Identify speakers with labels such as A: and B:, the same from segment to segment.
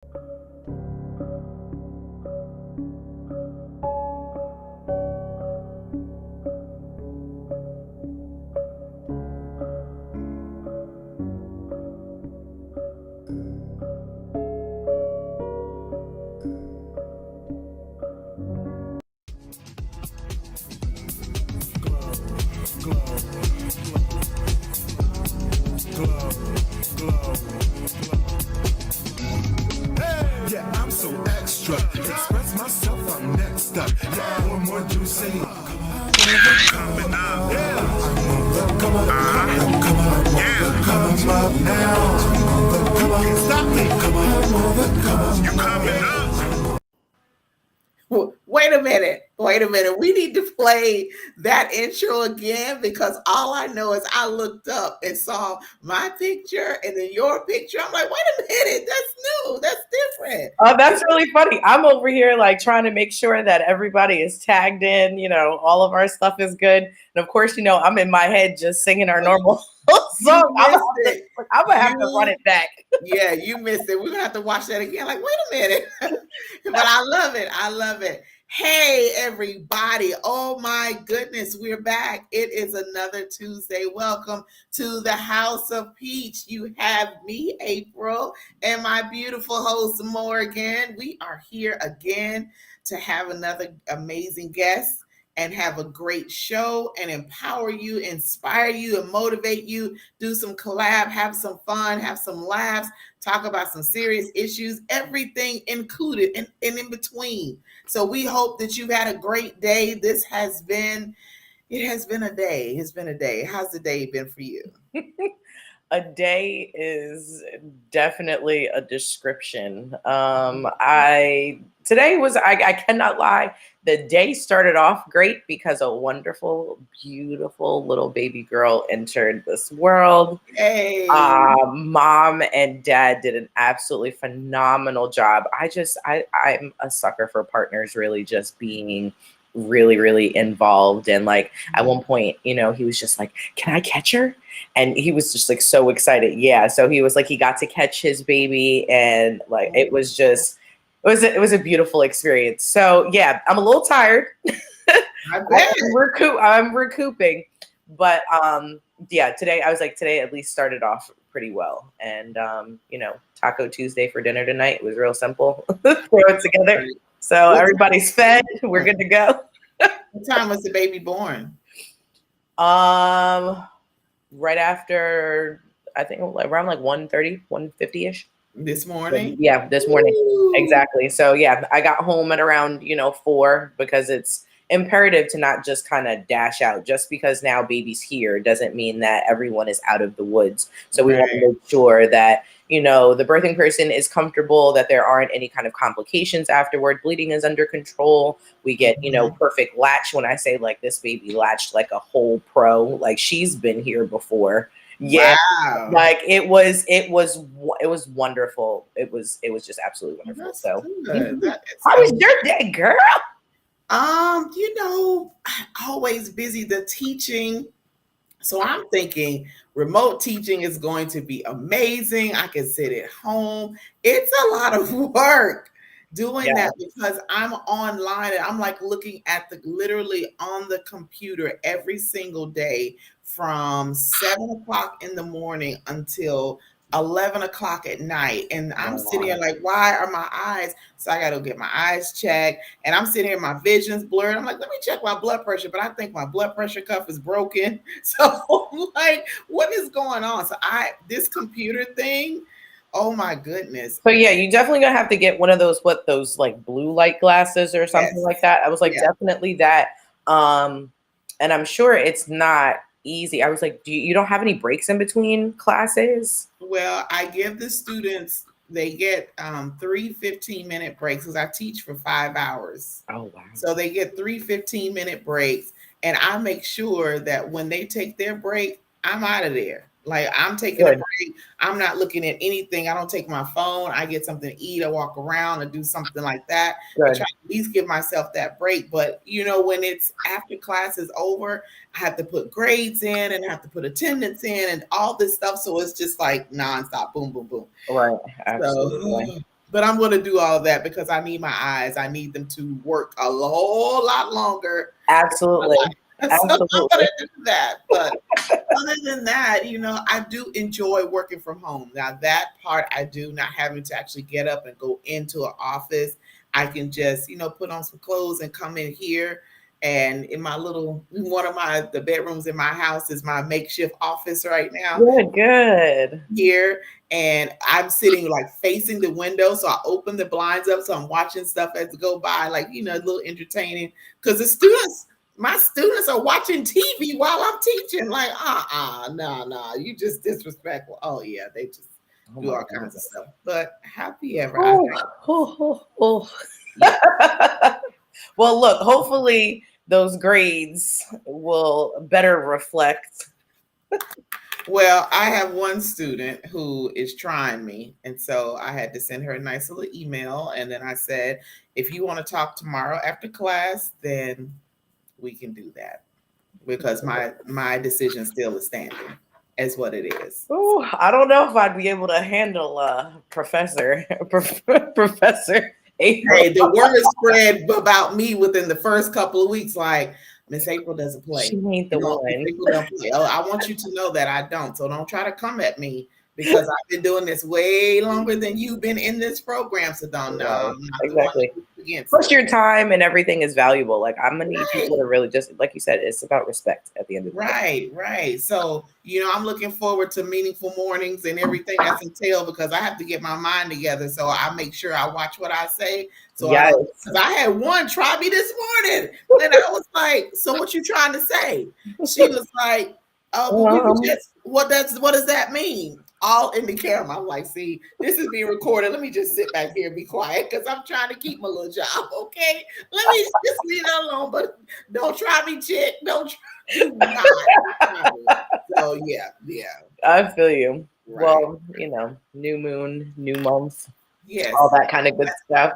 A: Yeah, I'm so extra. Express myself, I'm next up. Yeah, what more do you say? Coming up. Yeah. Come up now. Come on, stop me. Come on. You coming up.
B: Wait a minute. Wait a minute. We need to play that intro again because all I know is I looked up and saw my picture and then your picture. I'm like, wait a minute. That's new. That's different.
C: Oh, that's really funny. I'm over here like trying to make sure that everybody is tagged in, all of our stuff is good. And of course, I'm in my head just singing our normal song. I'm gonna have to run it back.
B: Yeah, you missed it. We're gonna have to watch that again. Like, wait a minute. But I love it. I love it. Hey, everybody. Oh my goodness, we're back. It is another Tuesday. Welcome to the House of Peach. You have me, April, and my beautiful host, Morgan. We are here again to have another amazing guest and have a great show and empower you, inspire you, and motivate you, do some collab, have some fun, have some laughs, talk about some serious issues, everything included and in between. So we hope that you've had a great day. It has been a day. It's been a day. How's the day been for you?
C: A day is definitely a description. I cannot lie. The day started off great because a wonderful, beautiful little baby girl entered this world.
B: Hey.
C: Mom and dad did an absolutely phenomenal job. I'm a sucker for partners really just being really, really involved. And like at one point, he was just like, "Can I catch her?" And he was just like so excited. Yeah. So he was like, he got to catch his baby, and like it was a beautiful experience. So yeah, I'm a little tired. I'm recouping. But yeah, today at least started off pretty well. And Taco Tuesday for dinner tonight. It was real simple. Throw it together. So everybody's fed. We're good to go.
B: What time was the baby born?
C: Right after, I think around like 1:30, 1:50-ish.
B: This morning?
C: Yeah, this morning.
B: Ooh.
C: Exactly. So yeah, I got home at around 4 because it's imperative to not just kind of dash out. Just because now baby's here doesn't mean that everyone is out of the woods. So we want to make sure that the birthing person is comfortable, that there aren't any kind of complications afterward. Bleeding is under control. We get perfect latch. When I say like this baby latched like a whole pro, like she's been here before. Yeah,
B: wow.
C: Like it was wonderful. It was just absolutely wonderful.
B: That's
C: so
B: how
C: was your day, girl?
B: Always busy the teaching. So I'm thinking remote teaching is going to be amazing. I can sit at home. It's a lot of work doing that because I'm online and I'm like looking at literally on the computer every single day from 7:00 in the morning until 11:00 at night. And I'm sitting here like, why are my eyes? So I got to get my eyes checked. And I'm sitting here, my vision's blurred. I'm like, let me check my blood pressure. But I think my blood pressure cuff is broken. So I'm like, what is going on? So this computer thing, oh my goodness.
C: So yeah, you definitely gonna have to get one of those like blue light glasses or something like that. I was like, definitely that. And I'm sure it's not easy. I was like, you don't have any breaks in between classes?
B: Well, I give the students, they get 3 15-minute breaks because I teach for 5 hours.
C: Oh wow.
B: So they get 3 15-minute breaks, and I make sure that when they take their break, I'm out of there. Like I'm taking a break. I'm not looking at anything. I don't take my phone. I get something to eat. I walk around and do something like that. I try to at least give myself that break. But when it's after class is over, I have to put grades in and I have to put attendance in and all this stuff. So it's just like nonstop, boom, boom, boom.
C: Right. Absolutely.
B: But I'm going to do all of that because I need my eyes. I need them to work a whole lot longer.
C: Absolutely.
B: So I'm going to do that. But other than that, I do enjoy working from home. Now, that part I do, not having to actually get up and go into an office. I can just, put on some clothes and come in here. And in my one of the bedrooms in my house is my makeshift office right now.
C: Good.
B: Here. And I'm sitting like facing the window. So I open the blinds up. So I'm watching stuff as it go by, like, a little entertaining. Because my students are watching TV while I'm teaching. Like, no, you just disrespectful. Oh, yeah, they just do all kinds of stuff. But happy ever.
C: Well, look, hopefully those grades will better reflect.
B: Well, I have one student who is trying me. And so I had to send her a nice little email. And then I said, if you want to talk tomorrow after class, then we can do that. Because my decision still is standing as what it is.
C: Oh, I don't know if I'd be able to handle Professor April.
B: Hey, the word spread about me within the first couple of weeks, like, Miss April doesn't play.
C: She ain't the one.
B: April don't play. Oh, I want you to know that I don't. So don't try to come at me because I've been doing this way longer than you've been in this program. So don't know.
C: Exactly. Plus, your time and everything is valuable. Like, I'm gonna need people to really just, like you said, it's about respect at the end of the
B: day. Right. So, I'm looking forward to meaningful mornings and everything that's entailed because I have to get my mind together. So I make sure I watch what I say. So
C: yes.
B: I had one try me this morning, and I was like, "So what you trying to say?" She was like, what does that mean? All in the camera. I'm like, see, this is being recorded. Let me just sit back here and be quiet because I'm trying to keep my little job. Okay, let me just leave it alone. But don't try me, chick. Don't try me. So yeah.
C: I feel you. Right. Well, new moon, new month.
B: Yes.
C: All that kind of good stuff.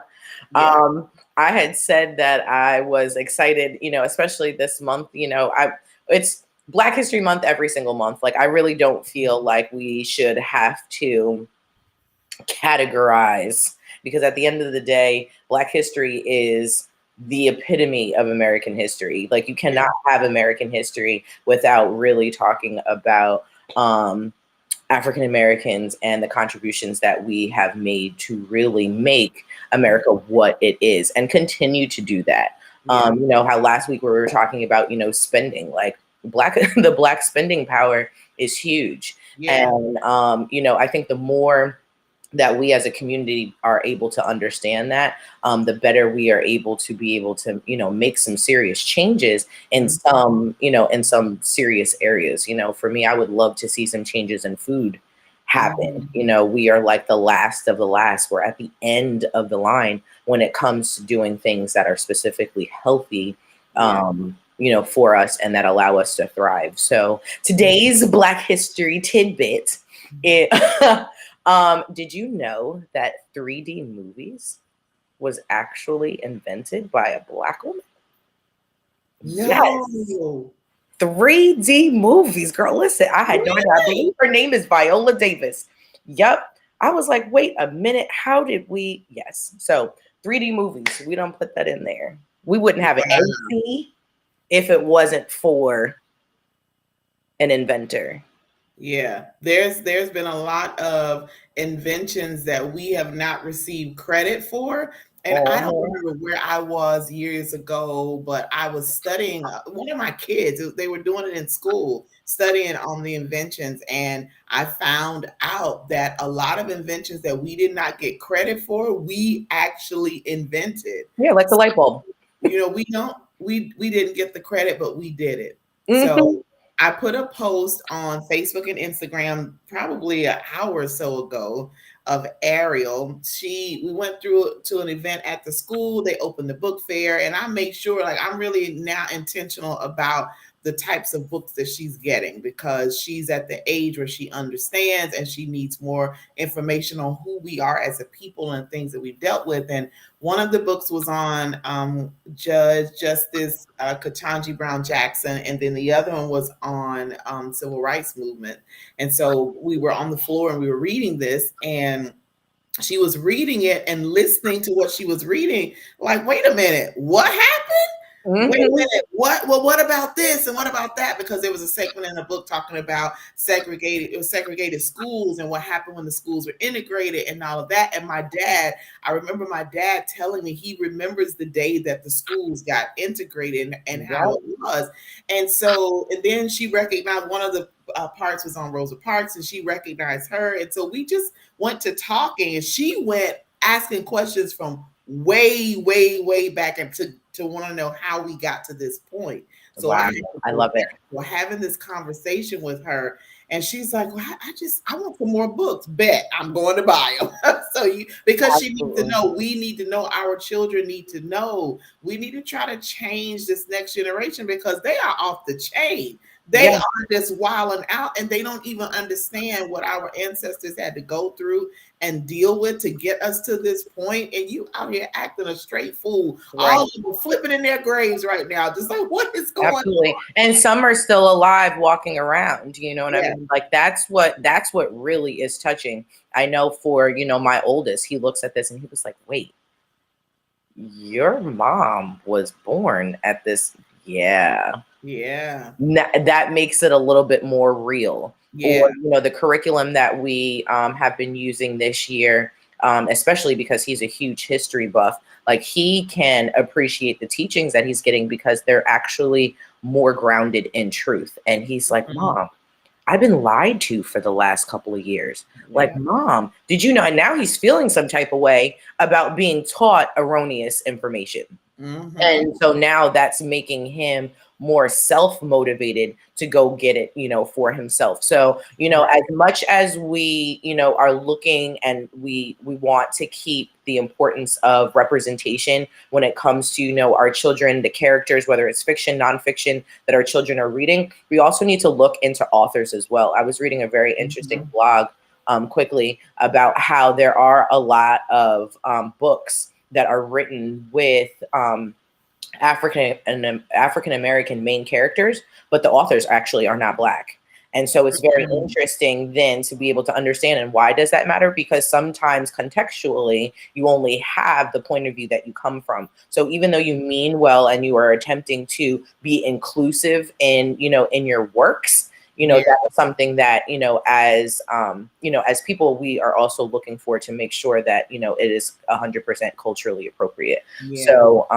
C: Yeah. I had said that I was excited, especially this month. It's Black History Month every single month. Like, I really don't feel like we should have to categorize because at the end of the day, Black history is the epitome of American history. Like, you cannot have American history without really talking about African Americans and the contributions that we have made to really make America what it is and continue to do that. Yeah. How last week we were talking about, spending, like, the Black spending power is huge. Yeah. And, I think the more that we as a community are able to understand that, the better we are able to make some serious changes in some, in some serious areas. For me, I would love to see some changes in food happen. We are like the last of the last. We're at the end of the line when it comes to doing things that are specifically healthy, for us and that allow us to thrive. So today's Black History tidbit, did you know that 3D movies was actually invented by a Black woman?
B: No.
C: Yes. 3D movies, girl. Listen, I had no idea. I believe her name is Viola Davis. Yep. I was like, wait a minute. How did we? Yes. So 3D movies, we don't put that in there. We wouldn't have an AC if it wasn't for an inventor.
B: Yeah, there's been a lot of inventions that we have not received credit for. And I don't remember where I was years ago, but I was studying one of my kids. They were doing it in school, studying on the inventions. And I found out that a lot of inventions that we did not get credit for, we actually invented.
C: Yeah, like the light bulb.
B: We didn't get the credit, but we did it. So I put a post on Facebook and Instagram probably an hour or so ago of Ariel. We went through to an event at the school. They opened the book fair, and I make sure, like, I'm really now intentional about the types of books that she's getting because she's at the age where she understands and she needs more information on who we are as a people and things that we've dealt with. And one of the books was on Justice Ketanji Brown Jackson, and then the other one was on civil rights movement. And so we were on the floor and we were reading this, and she was reading it and listening to what she was reading, like, wait a minute, what happened? Wait a minute, what? Well, what about this and what about that? Because there was a segment in the book talking about segregated schools and what happened when the schools were integrated and all of that. And I remember my dad telling me he remembers the day that the schools got integrated and how it was. And so, and then she recognized one of the parts was on Rosa Parks, and she recognized her. And so we just went to talking, and she went asking questions from way back and to want to know how we got to this point. So
C: wow, I love it.
B: We're having this conversation with her, and she's like, well, I want some more books. Bet I'm going to buy them. Because Absolutely. She needs to know, we need to know, our children need to know, we need to try to change this next generation because they are off the chain. They are just wilding out, and they don't even understand what our ancestors had to go through and deal with to get us to this point. And you out here acting a straight fool. Right. All of them flipping in their graves right now, just like, what is going on?
C: And some are still alive walking around, you know what I mean? Like that's what really is touching. I know for, my oldest, he looks at this and he was like, wait, your mom was born at this. Yeah. That makes it a little bit more real. Or, the curriculum that we have been using this year, especially because he's a huge history buff, like he can appreciate the teachings that he's getting because they're actually more grounded in truth. And he's like, Mom, I've been lied to for the last couple of years. Like, Mom, did you know? And now he's feeling some type of way about being taught erroneous information. And so now that's making him more self-motivated to go get it, for himself. So, as much as we, are looking and we want to keep the importance of representation when it comes to, our children, the characters, whether it's fiction, nonfiction that our children are reading, we also need to look into authors as well. I was reading a very interesting blog quickly about how there are a lot of books that are written with African American main characters, but the authors actually are not Black. And so it's very interesting then to be able to understand. And why does that matter? Because sometimes contextually, you only have the point of view that you come from. So even though you mean well and you are attempting to be inclusive in, in your works, that is something that, as people, we are also looking for to make sure that, it is 100% culturally appropriate. So,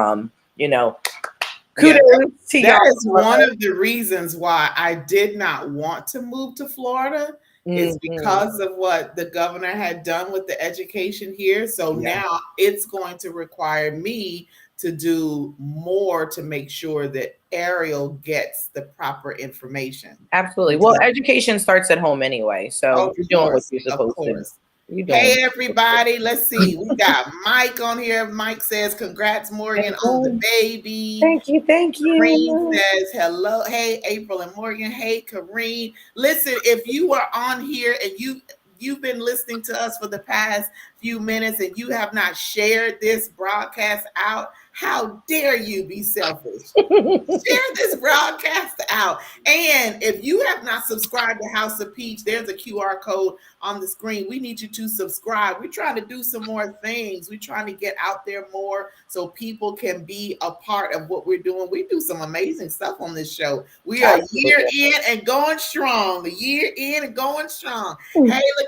C: kudos to
B: that is one of the reasons why I did not want to move to Florida. Is because of what the governor had done with the education here. So now it's going to require me to do more to make sure that Ariel gets the proper information.
C: Absolutely. Well, education starts at home anyway. So you're doing what you're supposed to.
B: Hey, everybody. Let's see. We got Mike on here. Mike says, congrats, Morgan, on the baby.
C: Thank you.
B: Kareen says, hello. Hey, April and Morgan. Hey, Kareen. Listen, if you are on here and you've been listening to us for the past few minutes and you have not shared this broadcast out, how dare you be selfish? Share this broadcast out. And if you have not subscribed to House of Peach, there's a QR code on the screen. We need you to subscribe. We're trying to do some more things. We're trying to get out there more so people can be a part of what we're doing. We do some amazing stuff on this show. We are a year in and going strong. Hey,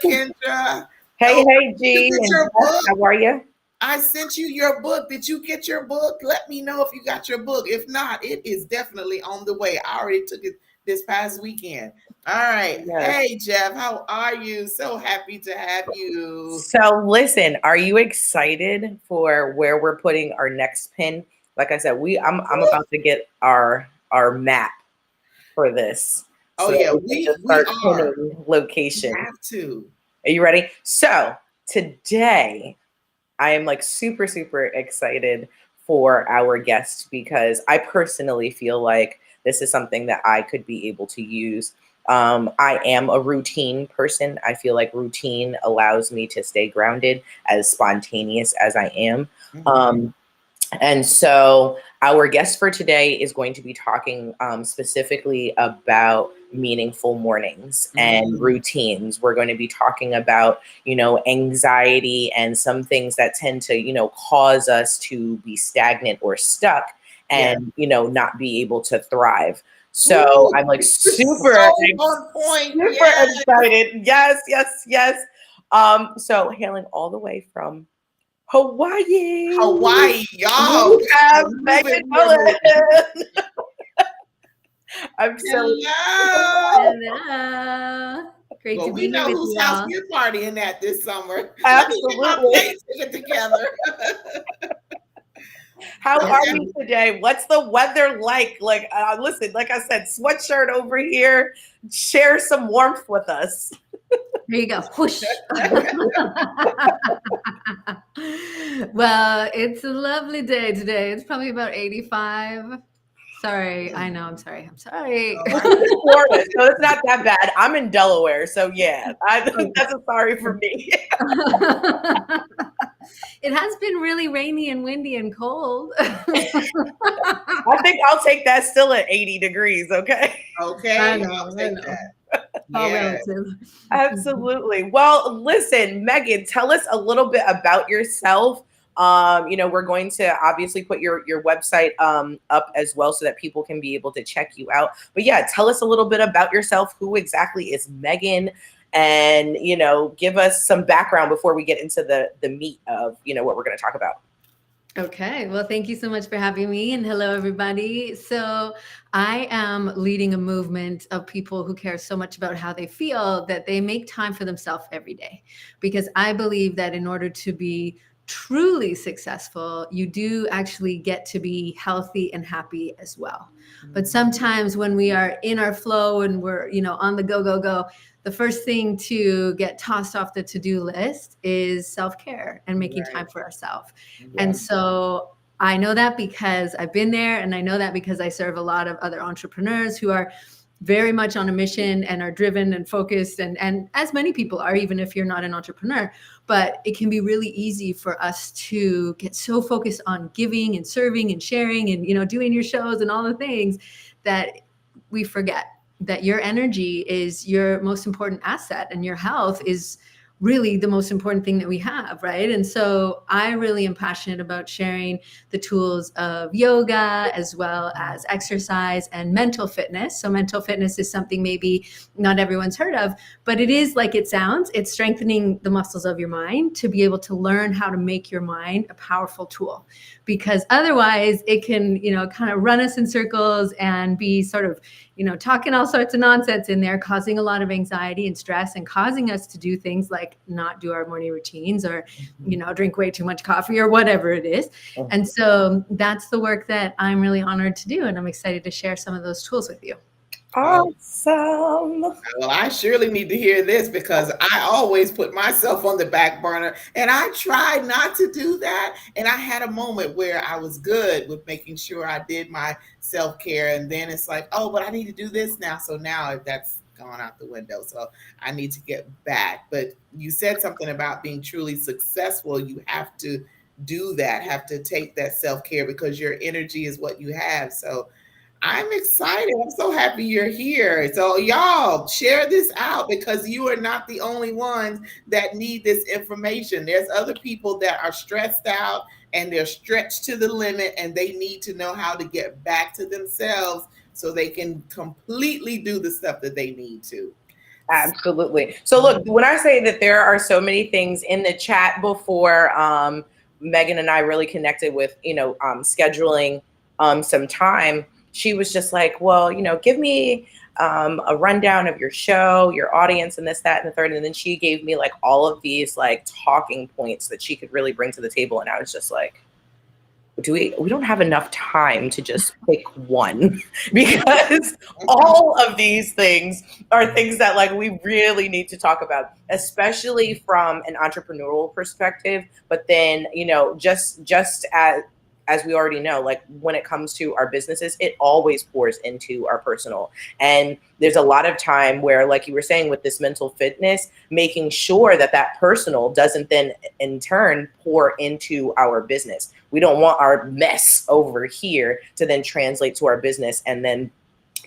B: LaKendra.
C: Hey, G. How are you?
B: I sent you your book. Did you get your book? Let me know if you got your book. If not, it is definitely on the way. I already took it this past weekend. All right. Yes. Hey, Jeff, how are you? So happy to have you.
C: So listen, are you excited for where we're putting our next pin? Like I said, I'm about to get our map for this.
B: Oh, so yeah, we are.
C: Location.
B: We have to.
C: Are you ready? So today, I am like super excited for our guest because I personally feel like this is something that I could be able to use. I am a routine person. I feel like routine allows me to stay grounded, as spontaneous as I am. And so our guest for today is going to be talking specifically about meaningful mornings and routines. We're going to be talking about, anxiety and some things that tend to, cause us to be stagnant or stuck and, not be able to thrive. So I'm like super
B: on point.
C: Super excited. Yes, yes, yes. So hailing all the way from Hawaii,
B: y'all.
C: we have Megan Mullen. I'm so
D: Hello. Great to be
B: we know
D: here with
B: whose
D: you
B: house
D: all.
B: we're partying at this summer.
C: Absolutely.
B: Get together.
C: How are we today? What's the weather like? Listen, like I said, sweatshirt over here. Share some warmth with us.
D: There you go. Whoosh. Well, it's a lovely day today. It's probably about 85. Sorry. I know. I'm sorry. I'm sorry.
C: Florida, so it's not that bad. I'm in Delaware, so yeah, that's a sorry for me.
D: It has been really rainy and windy and cold.
C: I think I'll take that still at 80 degrees, okay?
B: Okay.
D: I know. All relative.
C: Absolutely. Well, listen, Megan, tell us a little bit about yourself. We're going to obviously put your website up as well so that people can be able to check you out. But yeah, tell us a little bit about yourself. Who exactly is Megan? And, give us some background before we get into the meat of, what we're going to talk about.
D: Okay, well, thank you so much for having me, and hello, everybody. So I am leading a movement of people who care so much about how they feel that they make time for themselves every day, because I believe that in order to be truly successful, you do actually get to be healthy and happy as well. But sometimes when we are in our flow and we're, on the go, the first thing to get tossed off the to-do list is self-care and making time for ourselves. And so I know that because I've been there, and I know that because I serve a lot of other entrepreneurs who are very much on a mission and are driven and focused, and as many people are, even if you're not an entrepreneur. But it can be really easy for us to get so focused on giving and serving and sharing and, doing your shows and all the things that we forget that your energy is your most important asset, and your health is really the most important thing that we have, right? And so I really am passionate about sharing the tools of yoga as well as exercise and mental fitness. So mental fitness is something maybe not everyone's heard of, but it is like it sounds. It's strengthening the muscles of your mind to be able to learn how to make your mind a powerful tool, because otherwise it can, kind of run us in circles and be sort of, talking all sorts of nonsense in there, causing a lot of anxiety and stress, and causing us to do things like not do our morning routines or, drink way too much coffee or whatever it is. And so that's the work that I'm really honored to do. And I'm excited to share some of those tools with you.
C: Awesome.
B: Well, I surely need to hear this, because I always put myself on the back burner, and I tried not to do that. And I had a moment where I was good with making sure I did my self-care, and then it's like, oh, but I need to do this now. So now that's gone out the window. So I need to get back. But you said something about being truly successful. You have to do that, have to take that self-care, because your energy is what you have. So I'm excited. I'm so happy you're here. So y'all share this out, because you are not the only ones that need this information. There's other people that are stressed out and they're stretched to the limit, and they need to know how to get back to themselves so they can completely do the stuff that they need to.
C: Absolutely. So look, when I say that there are so many things in the chat before Megan and I really connected with, scheduling some time, she was just like, well, give me a rundown of your show, your audience, and this, that, and the third. And then she gave me like all of these like talking points that she could really bring to the table. And I was just like, we don't have enough time to just pick one, because all of these things are things that like we really need to talk about, especially from an entrepreneurial perspective. But then, just as we already know, like when it comes to our businesses, it always pours into our personal. And there's a lot of time where, like you were saying, with this mental fitness, making sure that personal doesn't then in turn pour into our business. We don't want our mess over here to then translate to our business and then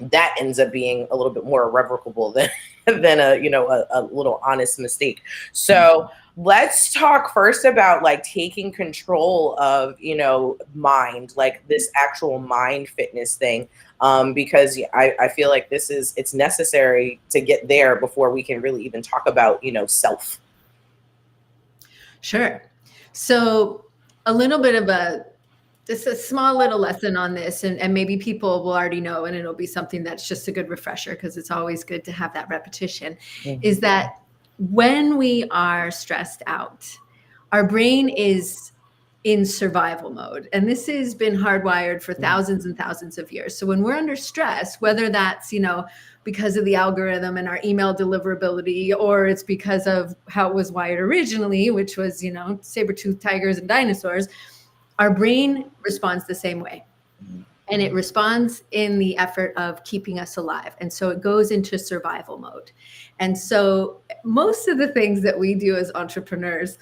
C: that ends up being a little bit more irrevocable than than a, you know, a little honest mistake. So let's talk first about like taking control of, you know, mind, like this actual mind fitness thing. Because I feel like it's necessary to get there before we can really even talk about, you know, self.
D: Sure. So a little bit of just a small little lesson on this, and maybe people will already know, and it'll be something that's just a good refresher because it's always good to have that repetition, is that when we are stressed out, our brain is in survival mode. And this has been hardwired for thousands and thousands of years. So when we're under stress, whether that's, you know, because of the algorithm and our email deliverability, or it's because of how it was wired originally, which was, you know, saber-toothed tigers and dinosaurs, our brain responds the same way. And it responds in the effort of keeping us alive. And so it goes into survival mode. And so most of the things that we do as entrepreneurs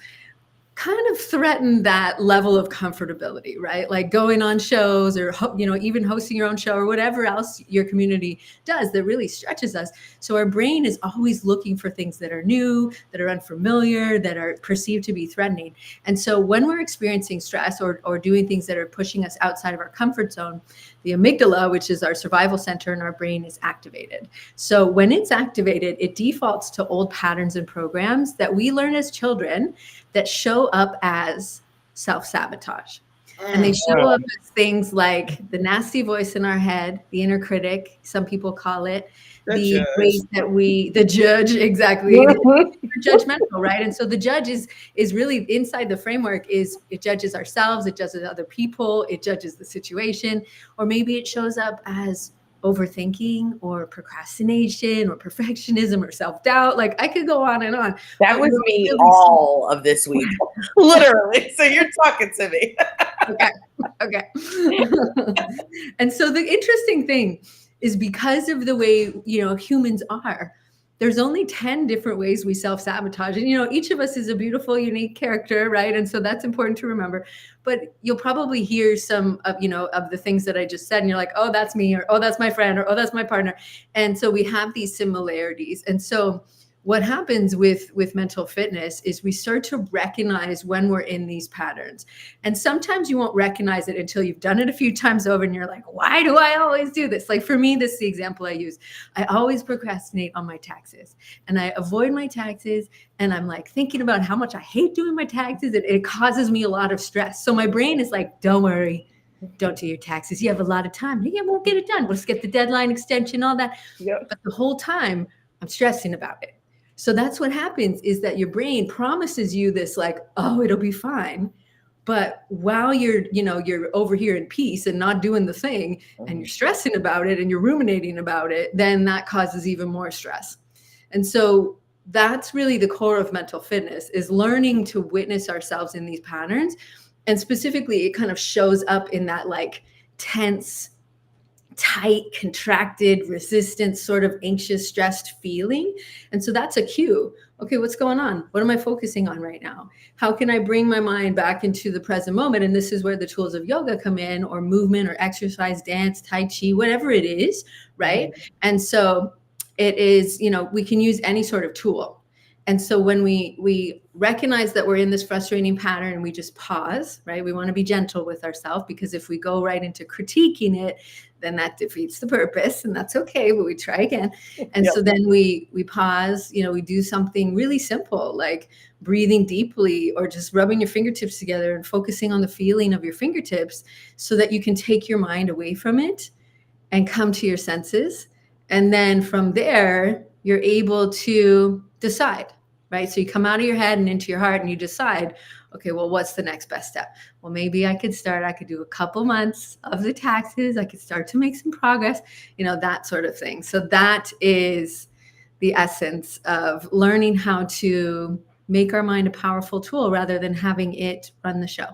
D: kind of threaten that level of comfortability, right? Like going on shows or, you know, even hosting your own show or whatever else your community does that really stretches us. So our brain is always looking for things that are new, that are unfamiliar, that are perceived to be threatening. And so when we're experiencing stress or doing things that are pushing us outside of our comfort zone, the amygdala, which is our survival center in our brain, is activated. So when it's activated, it defaults to old patterns and programs that we learn as children that show up as self-sabotage. And they show up as things like the nasty voice in our head, the inner critic, some people call it, the ways that the judge, exactly, judgmental, right? And so the judge is really inside the framework, is it judges ourselves, it judges other people, it judges the situation, or maybe it shows up as overthinking or procrastination or perfectionism or self-doubt. Like I could go on and on.
C: That was me all of this week, literally. So you're talking to me.
D: Okay. And so the interesting thing is, because of the way, you know, humans are, there's only 10 different ways we self-sabotage. And, you know, each of us is a beautiful, unique character, right? And so that's important to remember. But you'll probably hear some of, you know, of the things that I just said, and you're like, oh, that's me, or oh, that's my friend, or oh, that's my partner. And so we have these similarities. And so what happens with mental fitness is we start to recognize when we're in these patterns. And sometimes you won't recognize it until you've done it a few times over and you're like, why do I always do this? Like for me, this is the example I use. I always procrastinate on my taxes, and I avoid my taxes, and I'm like thinking about how much I hate doing my taxes. It causes me a lot of stress. So my brain is like, don't worry, don't do your taxes. You have a lot of time. Yeah, we'll get it done. We'll just get the deadline extension, all that.
C: Yep.
D: But the whole time I'm stressing about it. So that's what happens, is that your brain promises you this, like, oh, it'll be fine. But while you're over here in peace and not doing the thing, and you're stressing about it and you're ruminating about it, then that causes even more stress. And so that's really the core of mental fitness, is learning to witness ourselves in these patterns. And specifically, it kind of shows up in that like tense, tight, contracted, resistant, sort of anxious, stressed feeling. And so that's a cue. Okay, what's going on? What am I focusing on right now? How can I bring my mind back into the present moment? And this is where the tools of yoga come in, or movement, or exercise, dance, tai chi, whatever it is, right? And so it is, you know, we can use any sort of tool. And so when we recognize that we're in this frustrating pattern, and we just pause, right? We want to be gentle with ourselves, because if we go right into critiquing it, then that defeats the purpose, and that's okay, but we try again. And so then we pause, you know, we do something really simple, like breathing deeply, or just rubbing your fingertips together and focusing on the feeling of your fingertips, so that you can take your mind away from it and come to your senses. And then from there, you're able to decide, right? So you come out of your head and into your heart, and you decide, okay, well, what's the next best step? Well, maybe I could do a couple months of the taxes. I could start to make some progress, you know, that sort of thing. So that is the essence of learning how to make our mind a powerful tool rather than having it run the show.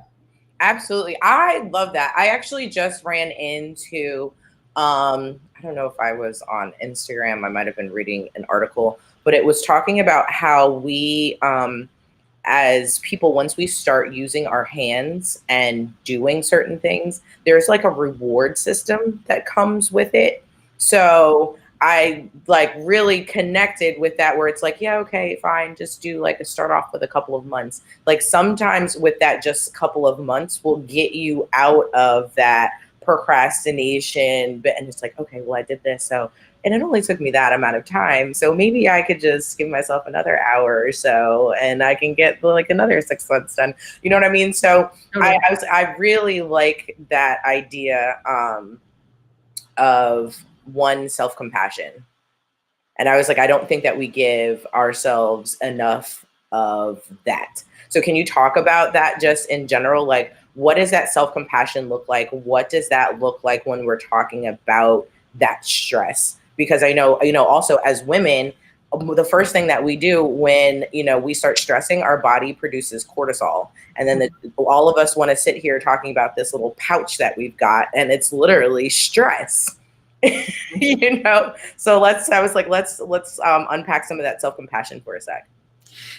C: Absolutely. I love that. I actually just ran into, I don't know if I was on Instagram, I might've been reading an article, but it was talking about how we, as people, once we start using our hands and doing certain things, there's like a reward system that comes with it. So I like really connected with that where it's like, yeah, okay, fine, just do like a start off with a couple of months. Like sometimes with that just a couple of months will get you out of that procrastination bit, and it's like, okay, well I did this, so and it only took me that amount of time, so maybe I could just give myself another hour or so and I can get like another 6 months done. You know what I mean? So I really like that idea of one, self-compassion. And I was like, I don't think that we give ourselves enough of that. So can you talk about that just in general? Like, what does that self-compassion look like? What does that look like when we're talking about that stress? Because I know, also as women, the first thing that we do when, we start stressing, our body produces cortisol. And then all of us want to sit here talking about this little pouch that we've got, and it's literally stress. So let's unpack some of that self-compassion for a sec.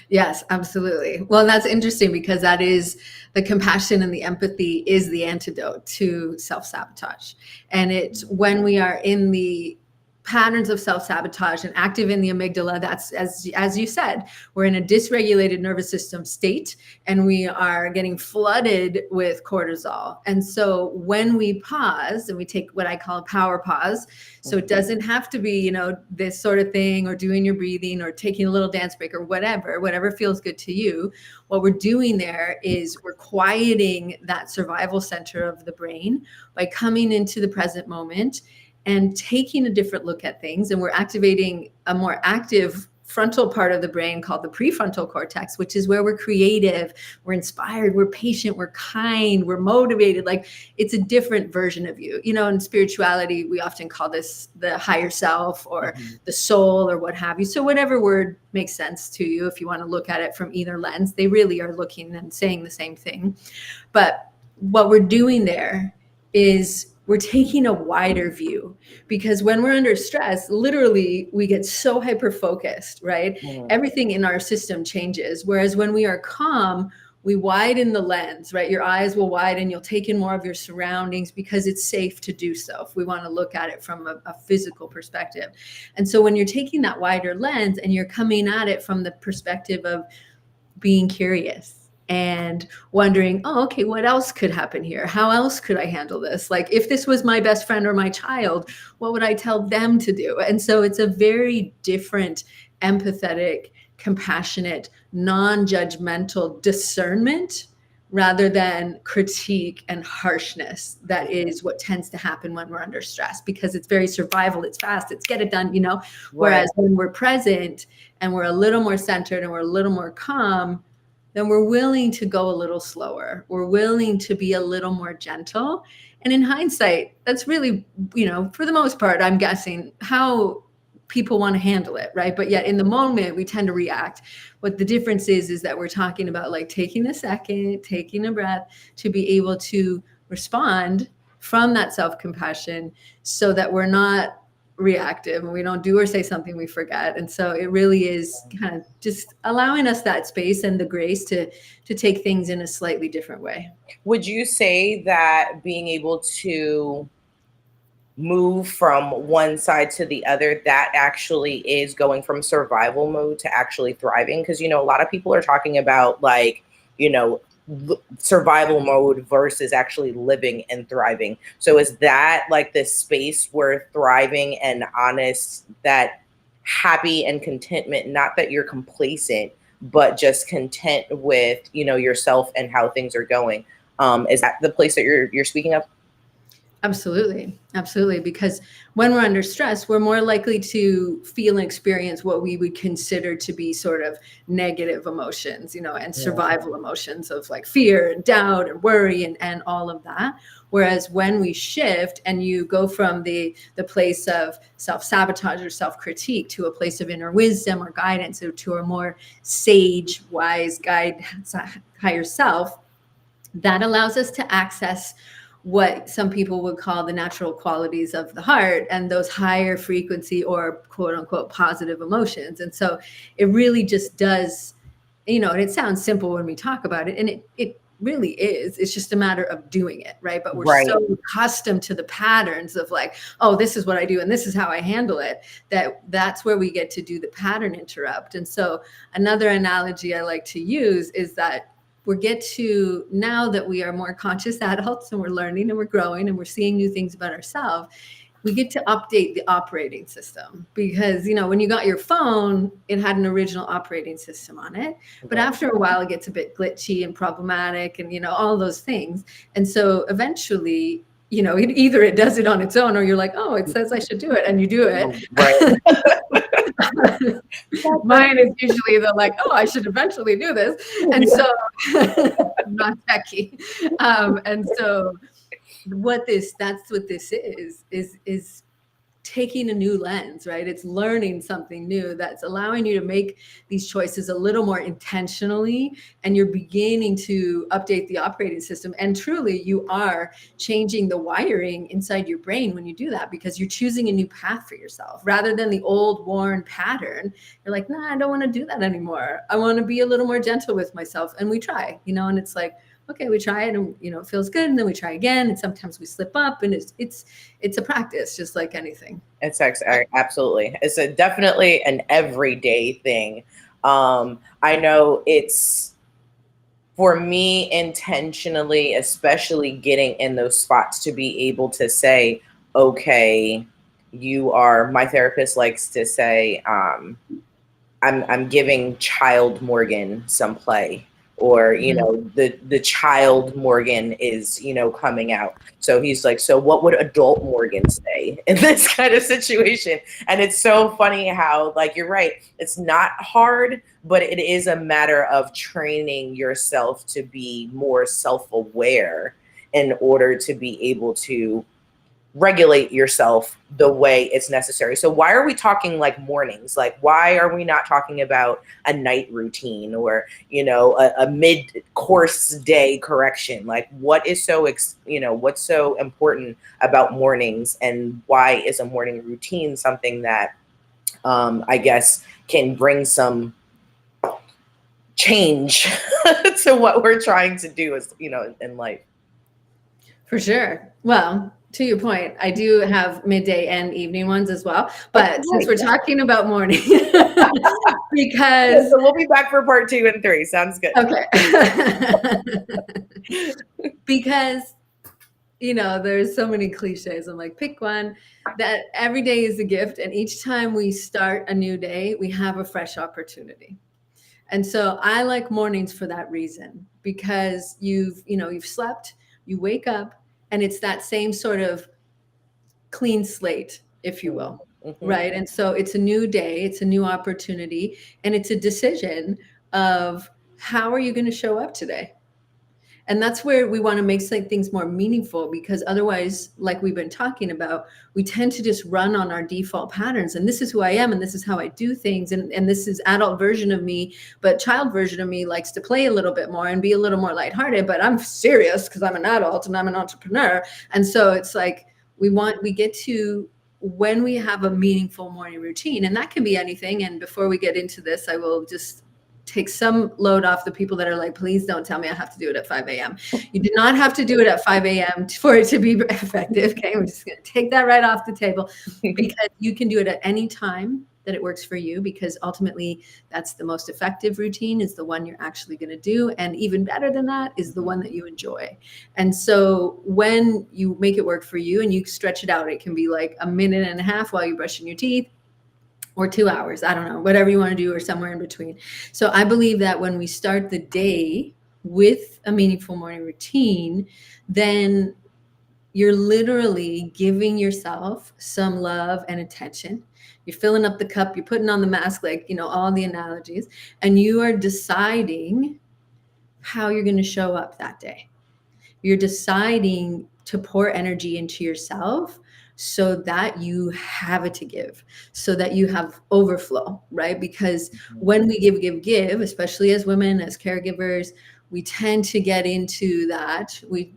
D: Yes, absolutely. Well, that's interesting because that is the compassion and the empathy is the antidote to self-sabotage. And it's when we are in the patterns of self-sabotage and active in the amygdala, that's as you said, we're in a dysregulated nervous system state and we are getting flooded with cortisol. And so when we pause and we take what I call a power pause, so it doesn't have to be, this sort of thing or doing your breathing or taking a little dance break or whatever feels good to you. What we're doing there is we're quieting that survival center of the brain by coming into the present moment and taking a different look at things. And we're activating a more active frontal part of the brain called the prefrontal cortex, which is where we're creative, we're inspired, we're patient, we're kind, we're motivated. Like it's a different version of you. In spirituality, we often call this the higher self or the soul or what have you. So whatever word makes sense to you, if you want to look at it from either lens, they really are looking and saying the same thing. But what we're doing there is we're taking a wider view, because when we're under stress, literally we get so hyper focused, right? Everything in our system changes. Whereas when we are calm, we widen the lens, right? Your eyes will widen, you'll take in more of your surroundings because it's safe to do so if we want to look at it from a physical perspective. And so when you're taking that wider lens and you're coming at it from the perspective of being curious, and wondering, oh, okay, what else could happen here? How else could I handle this? Like if this was my best friend or my child, what would I tell them to do? And so it's a very different, empathetic, compassionate, non-judgmental discernment rather than critique and harshness. That is what tends to happen when we're under stress, because it's very survival, it's fast, it's get it done, Whereas when we're present and we're a little more centered and we're a little more calm, then we're willing to go a little slower. We're willing to be a little more gentle. And in hindsight, that's really, for the most part, I'm guessing how people want to handle it, right? But yet in the moment, we tend to react. What the difference is that we're talking about like taking a second, taking a breath to be able to respond from that self-compassion so that we're not reactive and we don't do or say something we forget. And so it really is kind of just allowing us that space and the grace to take things in a slightly different way.
C: Would you say that being able to move from one side to the other, that actually is going from survival mode to actually thriving? Because, a lot of people are talking about like, survival mode versus actually living and thriving. So is that like this space where thriving and honest, that happy and contentment, not that you're complacent, but just content with, yourself and how things are going? Is that the place that you're speaking of?
D: Absolutely. Absolutely. Because when we're under stress, we're more likely to feel and experience what we would consider to be sort of negative emotions, and survival emotions of like fear and doubt and worry and all of that. Whereas when we shift and you go from the place of self-sabotage or self-critique to a place of inner wisdom or guidance, or to a more sage, wise guide, higher self, that allows us to access what some people would call the natural qualities of the heart and those higher frequency or quote unquote positive emotions. And so it really just does, and it sounds simple when we talk about it, and it really is. It's just a matter of doing it, right? But we're
C: Right.
D: so accustomed to the patterns of like, oh, this is what I do and this is how I handle it, that's where we get to do the pattern interrupt. And so another analogy I like to use is that we get to, now that we are more conscious adults and we're learning and we're growing and we're seeing new things about ourselves, we get to update the operating system, because, you know, when you got your phone, it had an original operating system on it. But after a while, it gets a bit glitchy and problematic and, you know, all those things. And so eventually, you know, either it does it on its own or you're like, oh, it says I should do it. And you do it.
C: Right.
D: Mine is usually the like, oh, I should eventually do this. And so I'm not techie. And so that's what this is taking a new lens, right? It's learning something new that's allowing you to make these choices a little more intentionally, and you're beginning to update the operating system. And truly, you are changing the wiring inside your brain when you do that, because you're choosing a new path for yourself rather than the old worn pattern. You're like, nah, I don't want to do that anymore. I want to be a little more gentle with myself. And we try, you know, and it's like, okay, we try it and, you know, it feels good. And then we try again. And sometimes we slip up, and it's a practice, just like anything.
C: It's absolutely. It's definitely an everyday thing. I know it's, for me, intentionally, especially getting in those spots to be able to say, okay, my therapist likes to say, I'm giving child Morgan some play. Or, you know, the child Morgan is, you know, coming out. So he's like, so what would adult Morgan say in this kind of situation? And it's so funny how, like, you're right. It's not hard, but it is a matter of training yourself to be more self-aware in order to be able to regulate yourself the way it's necessary. So why are we talking like mornings? Like, why are we not talking about a night routine or, you know, a mid-course day correction? Like, what is so, what's so important about mornings, and why is a morning routine something that I guess can bring some change to what we're trying to do, as, you know, in life?
D: For sure. Well, to your point, I do have midday and evening ones as well. But since we're talking about morning, because
C: so we'll be back for part 2 and 3. Sounds good.
D: Okay. Because, you know, there's so many cliches. I'm like, pick one. That every day is a gift, and each time we start a new day, we have a fresh opportunity. And so I like mornings for that reason, because you've slept, you wake up, and it's that same sort of clean slate, if you will, right? And so it's a new day, it's a new opportunity, and it's a decision of how are you going to show up today? And that's where we want to make things more meaningful, because otherwise, like we've been talking about, we tend to just run on our default patterns. And this is who I am, and this is how I do things. And this is adult version of me, but child version of me likes to play a little bit more and be a little more lighthearted, but I'm serious because I'm an adult and I'm an entrepreneur. And so it's like, we get to, when we have a meaningful morning routine, and that can be anything. And before we get into this, I will just take some load off the people that are like, please don't tell me I have to do it at 5 a.m. You do not have to do it at 5 a.m. for it to be effective. Okay. We're just going to take that right off the table, because you can do it at any time that it works for you, because ultimately that's the most effective routine, is the one you're actually going to do. And even better than that is the one that you enjoy. And so when you make it work for you and you stretch it out, it can be like a minute and a half while you're brushing your teeth, or 2 hours, I don't know, whatever you want to do, or somewhere in between. So I believe that when we start the day with a meaningful morning routine, then you're literally giving yourself some love and attention. You're filling up the cup, you're putting on the mask, like, you know, all the analogies, and you are deciding how you're going to show up that day. You're deciding to pour energy into yourself so that you have it to give, so that you have overflow, right? Because when we give, especially as women, as caregivers, we tend to get into that. We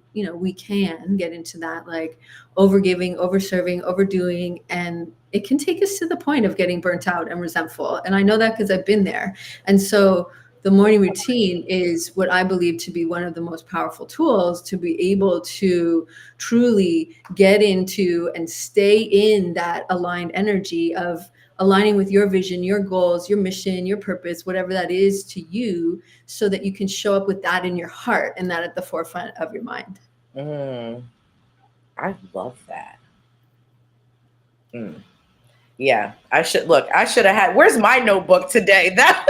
D: can get into that, like overgiving, overserving, overdoing, and it can take us to the point of getting burnt out and resentful. And I know that because I've been there. And so the morning routine is what I believe to be one of the most powerful tools to be able to truly get into and stay in that aligned energy of aligning with your vision, your goals, your mission, your purpose, whatever that is to you, so that you can show up with that in your heart and that at the forefront of your mind.
C: I love that. Yeah, I should have had. Where's my notebook today? That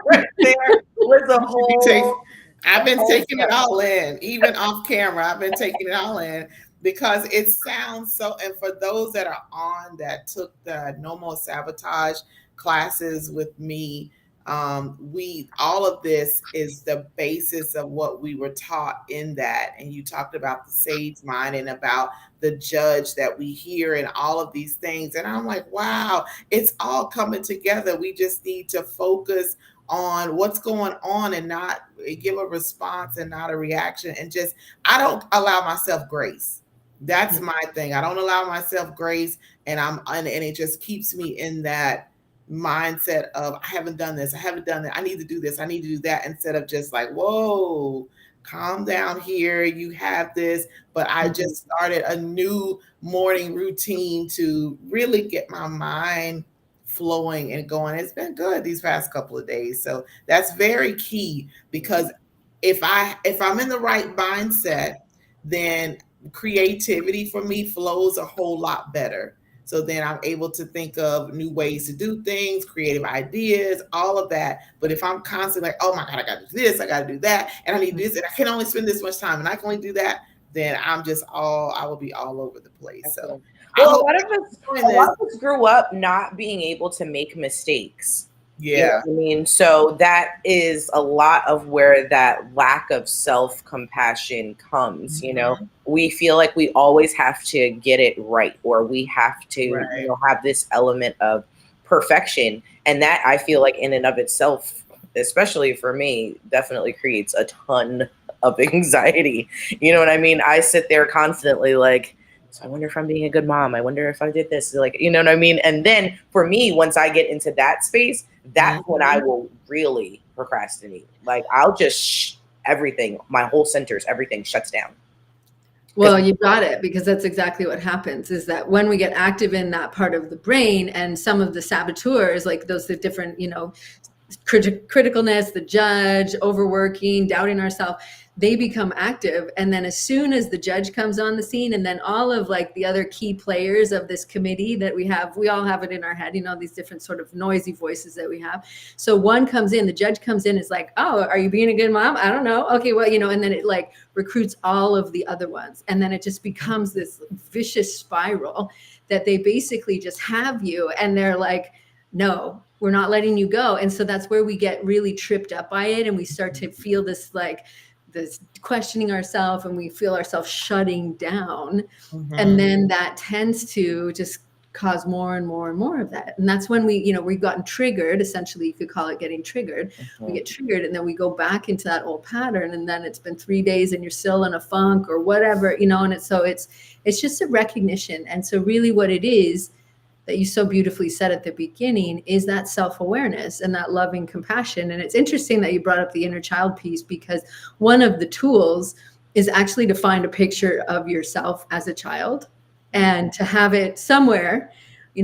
C: right there was a whole.
B: I've been taking it all in, even off camera. I've been taking it all in because it sounds so. And for those that are on that took the No More Sabotage classes with me, all of this is the basis of what we were taught in that. And you talked about the sage mind and about the judge that we hear and all of these things. And I'm like, wow, it's all coming together. We just need to focus on what's going on and not give a response and not a reaction. And just, I don't allow myself grace. That's my thing. I don't allow myself grace. And it just keeps me in that mindset of, I haven't done this. I haven't done that. I need to do this. I need to do that. Instead of just like, whoa, calm down here. You have this. But I just started a new morning routine to really get my mind flowing and going. It's been good these past couple of days. So that's very key, because if I'm in the right mindset, then creativity for me flows a whole lot better. So then I'm able to think of new ways to do things, creative ideas, all of that. But if I'm constantly like, oh my God, I got to do this, I got to do that, and I need this, and I can only spend this much time, and I can only do that, then I will be all over the place. So
C: well, a lot of us grew up not being able to make mistakes.
B: Yeah.
C: You know what I mean? So that is a lot of where that lack of self-compassion comes. You know, we feel like we always have to get it right, or we have to have this element of perfection. And that, I feel like, in and of itself, especially for me, definitely creates a ton of anxiety. You know what I mean? I sit there constantly like, so I wonder if I'm being a good mom. I wonder if I did this. Like, you know what I mean? And then for me, once I get into that space, that's when I will really procrastinate. Like, I'll just everything, my whole centers, everything shuts down.
D: Well, you got it, because that's exactly what happens, is that when we get active in that part of the brain, and some of the saboteurs, like those, the different, criticalness, the judge, overworking, doubting ourselves, they become active. And then as soon as the judge comes on the scene, and then all of like the other key players of this committee that we all have it in our head, these different sort of noisy voices that we have. So one comes in, the judge comes in, is like, oh, are you being a good mom? I don't know. Okay, well, and then it like recruits all of the other ones. And then it just becomes this vicious spiral that they basically just have you, and they're like, no, we're not letting you go. And so that's where we get really tripped up by it. And we start to feel this questioning ourselves, and we feel ourselves shutting down. And then that tends to just cause more and more and more of that. And that's when we've gotten triggered. Essentially, you could call it getting triggered. We get triggered, and then we go back into that old pattern. And then it's been 3 days and you're still in a funk or whatever, and it's just a recognition. And so really what it is, that you so beautifully said at the beginning, is that self-awareness and that loving compassion. And it's interesting that you brought up the inner child piece, because one of the tools is actually to find a picture of yourself as a child, and to have it somewhere,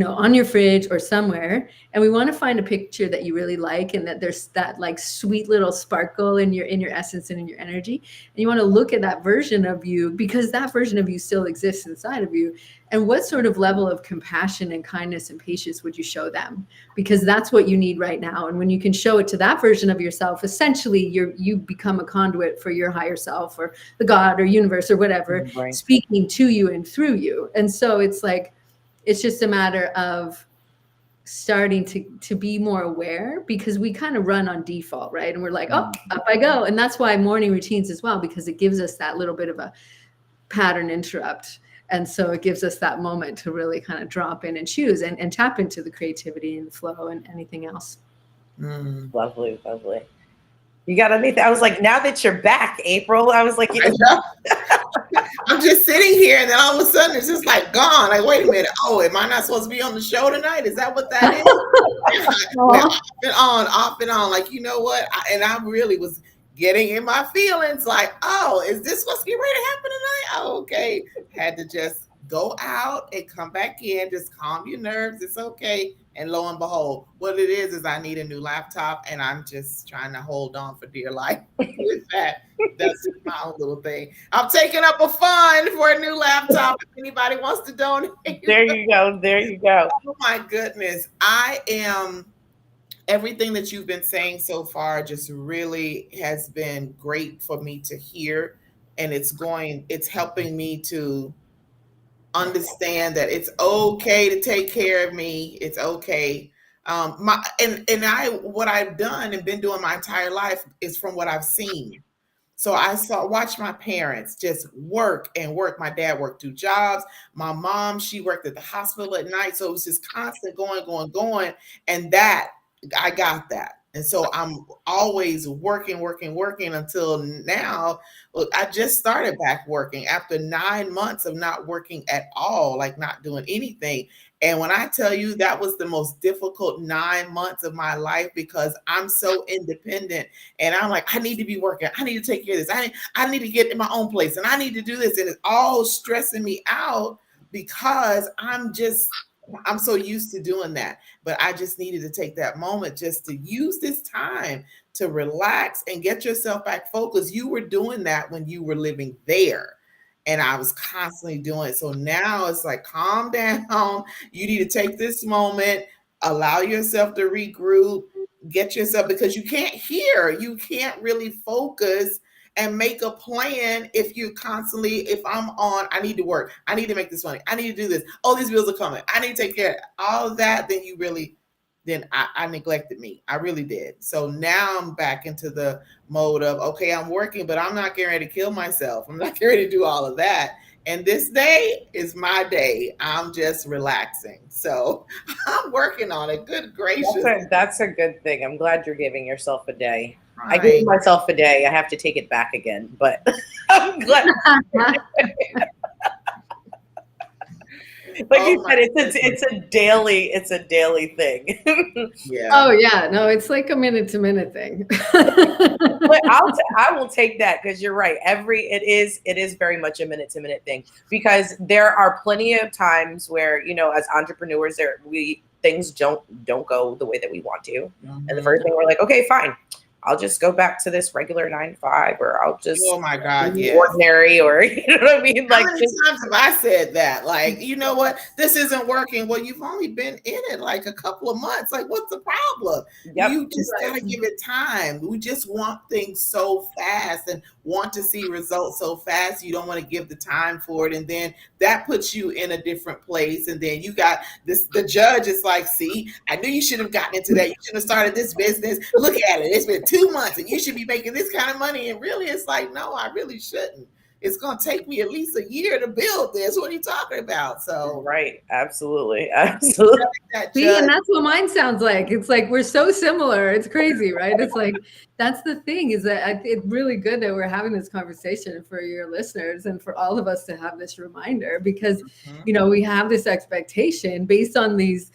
D: on your fridge or somewhere. And we want to find a picture that you really like, and that there's that like sweet little sparkle in your essence and in your energy. And you want to look at that version of you, because that version of you still exists inside of you. And what sort of level of compassion and kindness and patience would you show them? Because that's what you need right now. And when you can show it to that version of yourself, essentially you become a conduit for your higher self, or the God or universe or whatever, speaking to you and through you. And so it's like, it's just a matter of starting to be more aware, because we kind of run on default, right? And we're like, oh, up I go. And that's why morning routines as well, because it gives us that little bit of a pattern interrupt. And so it gives us that moment to really kind of drop in and choose and tap into the creativity and flow and anything else.
C: Lovely, lovely. You got anything? I was like, now that you're back, April, I was like,
B: I'm just sitting here, and then all of a sudden it's just like gone. Like, wait a minute. Oh, am I not supposed to be on the show tonight? Is that what that is? We're off and on. Like, you know what? I really was getting in my feelings. Like, oh, is this what's getting ready to happen tonight? Oh, okay. Had to just go out and come back in. Just calm your nerves. It's okay. And lo and behold, what it is I need a new laptop, and I'm just trying to hold on for dear life with that. That's my own little thing. I'm taking up a fund for a new laptop. If anybody wants to donate.
C: There you go. There you go.
B: Oh my goodness. Everything that you've been saying so far just really has been great for me to hear. And it's helping me to understand that it's okay to take care of me. It's okay. What I've done and been doing my entire life is from what I've seen. So watched my parents just work and work. My dad worked 2 jobs. My mom, she worked at the hospital at night. So it was just constant going. And that, I got that. And so I'm always working until now. Look, I just started back working after 9 months of not working at all, like not doing anything. And when I tell you that was the most difficult 9 months of my life, because I'm so independent and I'm like, I need to be working. I need to take care of this. I need to get in my own place and I need to do this. And it's all stressing me out because I'm so used to doing that. But I just needed to take that moment just to use this time to relax and get yourself back focused. You were doing that when you were living there. And I was constantly doing it. So now it's like, calm down. You need to take this moment, allow yourself to regroup, get yourself, because you can't really focus and make a plan if I'm on, I need to work, I need to make this money, I need to do this, oh, these bills are coming, I need to take care of all of that, then I neglected me. I really did. So now I'm back into the mode of, okay, I'm working, but I'm not getting ready to kill myself. I'm not getting ready to do all of that. And this day is my day. I'm just relaxing. So I'm working on it. Good gracious.
C: That's a good thing. I'm glad you're giving yourself a day.
B: Right.
C: I gave myself a day. I have to take it back again, but I'm glad. Like you said, it's a daily thing.
B: Yeah.
D: Oh yeah, no, it's like a minute to minute thing.
C: But I will take that, because you're right. It is very much a minute to minute thing, because there are plenty of times where, as entrepreneurs, things don't go the way that we want to, and the first thing we're like, okay, fine, I'll just go back to this regular 9 to 5, or I'll just,
B: oh my God, yes.
C: ordinary, or you know what I mean?
B: How many times have I said that? Like, you know what? This isn't working. Well, you've only been in it like a couple of months. Like, what's the problem? Yep. You just gotta give it time. We just want things so fast and want to see results so fast. You don't want to give the time for it, and then that puts you in a different place. And then you got this. The judge is like, "See, I knew you should have gotten into that. You should have started this business. Look at it. It's been 2 months, and you should be making this kind of money." And really, it's like, no, I really shouldn't. It's going to take me at least a year to build this. What are you talking about? So,
C: right. Absolutely.
D: See, and that's what mine sounds like. It's like, we're so similar. It's crazy, right? It's like, that's the thing, is that it's really good that we're having this conversation for your listeners and for all of us to have this reminder, because, we have this expectation based on these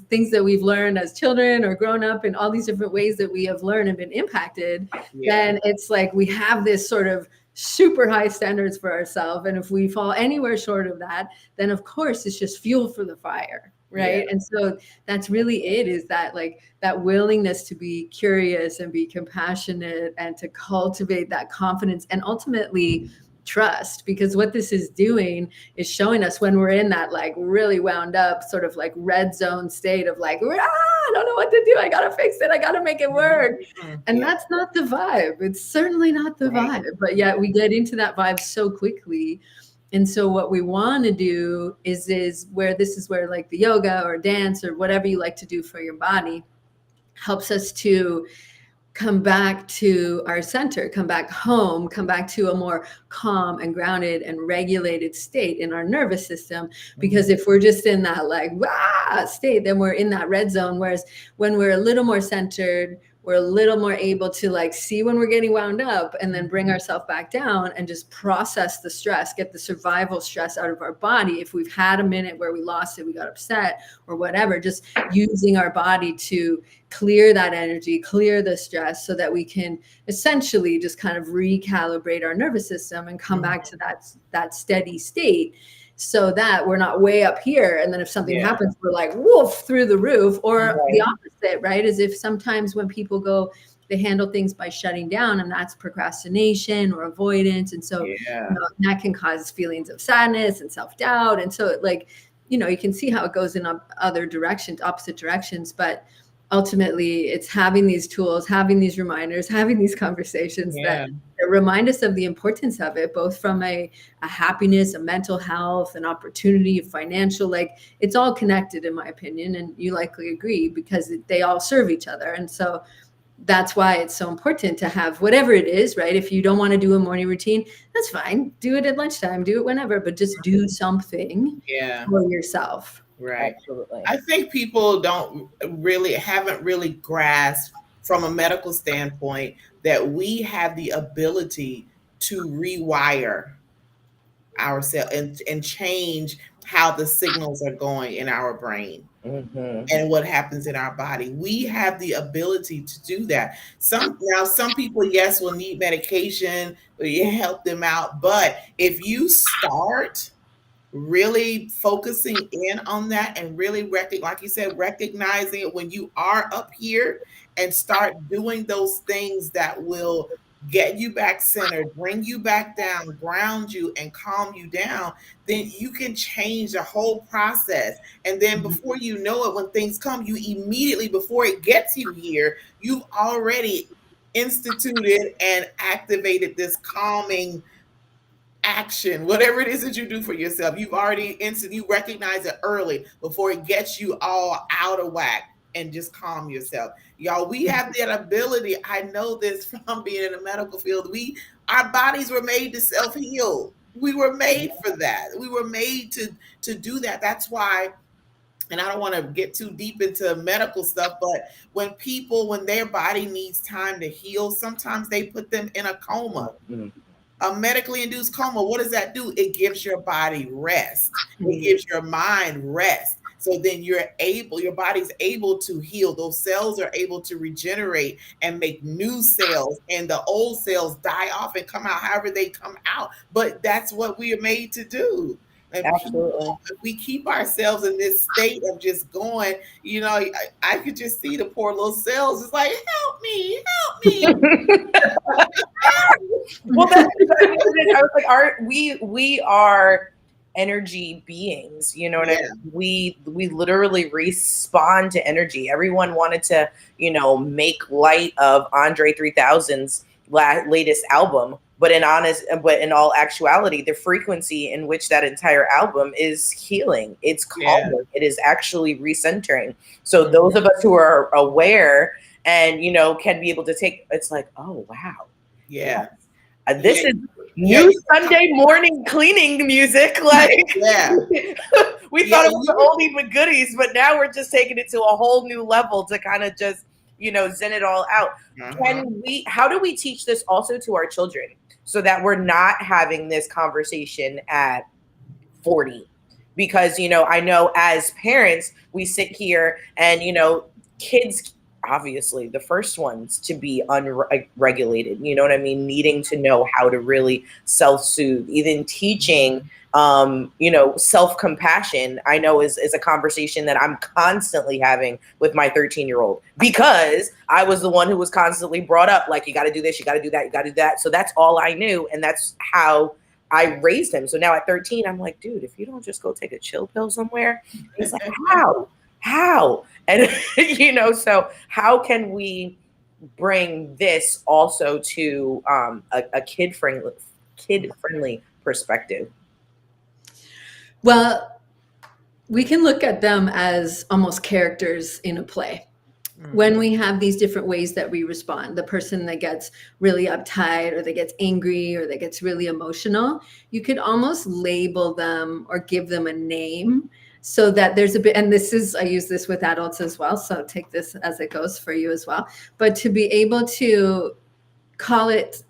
D: things that we've learned as children or grown up in all these different ways that we have learned and been impacted. Then it's like, we have this sort of super high standards for ourselves, and if we fall anywhere short of that, then of course it's just fuel for the fire, right? And so that's really it, is that, like, that willingness to be curious and be compassionate and to cultivate that confidence and ultimately trust, because what this is doing is showing us when we're in that, like, really wound up sort of like red zone state of like, I don't know what to do, I gotta fix it, I gotta make it work. And that's not the vibe. It's certainly not the vibe, but yet we get into that vibe so quickly. And so what we want to do is where like the yoga or dance or whatever you like to do for your body helps us to come back to our center, come back home, come back to a more calm and grounded and regulated state in our nervous system. Because if we're just in that like state, then we're in that red zone. Whereas when we're a little more centered, we're a little more able to like see when we're getting wound up and then bring ourselves back down and just process the stress, get the survival stress out of our body. If we've had a minute where we lost it, we got upset or whatever, just using our body to clear that energy, clear the stress so that we can essentially just kind of recalibrate our nervous system and come back to that steady state, so that we're not way up here. And then if something happens, we're like, woof, through the roof. Or the opposite, right? Is if sometimes when people go, they handle things by shutting down, and that's procrastination or avoidance. And so that can cause feelings of sadness and self-doubt. And so like, you can see how it goes in other directions, opposite directions. But ultimately, it's having these tools, having these reminders, having these conversations that remind us of the importance of it, both from a happiness, a mental health, an opportunity, a financial, like it's all connected in my opinion. And you likely agree, because they all serve each other. And so that's why it's so important to have whatever it is, right? If you don't want to do a morning routine, that's fine. Do it at lunchtime, do it whenever, but just do something for yourself.
B: Right.
C: Absolutely.
B: I think people haven't really grasped from a medical standpoint that we have the ability to rewire ourselves and change how the signals are going in our brain and what happens in our body. We have the ability to do that. Some people, yes, will need medication, you help them out. But if you start really focusing in on that and really like you said, recognizing it when you are up here and start doing those things that will get you back centered, bring you back down, ground you and calm you down, then you can change the whole process. And then before you know it, when things come, you immediately, before it gets you here, you've already instituted and activated this calming action, whatever it is that you do for yourself. You've already you recognize it early before it gets you all out of whack, and just calm yourself. Y'all, we have that ability. I know this from being in the medical field. Our bodies were made to self-heal. We were made for that. We were made to do that. That's why, and I don't want to get too deep into medical stuff, but when their body needs time to heal, sometimes they put them in a coma. A medically induced coma, what does that do? It gives your body rest. It gives your mind rest. So then your body's able to heal. Those cells are able to regenerate and make new cells, and the old cells die off and come out however they come out. But that's what we are made to do. And
C: Absolutely.
B: if we keep ourselves in this state of just going, I could just see the poor little cells. It's like, help me.
C: Well, that's exactly what it is. I was like, we are energy beings, you know what I mean? We literally respond to energy. Everyone wanted to, make light of Andre 3000's latest album, but in all actuality, the frequency in which that entire album is healing, it's calming, it is actually recentering. So those of us who are aware and can be able to take, it's like, oh wow, this is new Sunday morning cleaning music. Like, we thought it was the oldie but goodies, but now we're just taking it to a whole new level to kind of just, zen it all out. How do we teach this also to our children so that we're not having this conversation at 40? Because, I know as parents, we sit here and, kids, obviously the first ones to be unregulated, you know what I mean? Needing to know how to really self-soothe, even teaching, self-compassion, I know is a conversation that I'm constantly having with my 13-year-old, because I was the one who was constantly brought up, like, you got to do this, you got to do that, you got to do that. So that's all I knew. And that's how I raised him. So now at 13, I'm like, dude, if you don't just go take a chill pill somewhere, he's like, how? And, so how can we bring this also to a kid-friendly perspective?
D: Well, we can look at them as almost characters in a play. When we have these different ways that we respond, the person that gets really uptight or that gets angry or that gets really emotional, you could almost label them or give them a name so that there's a bit, and this is, I use this with adults as well, so take this as it goes for you as well, but to be able to call it,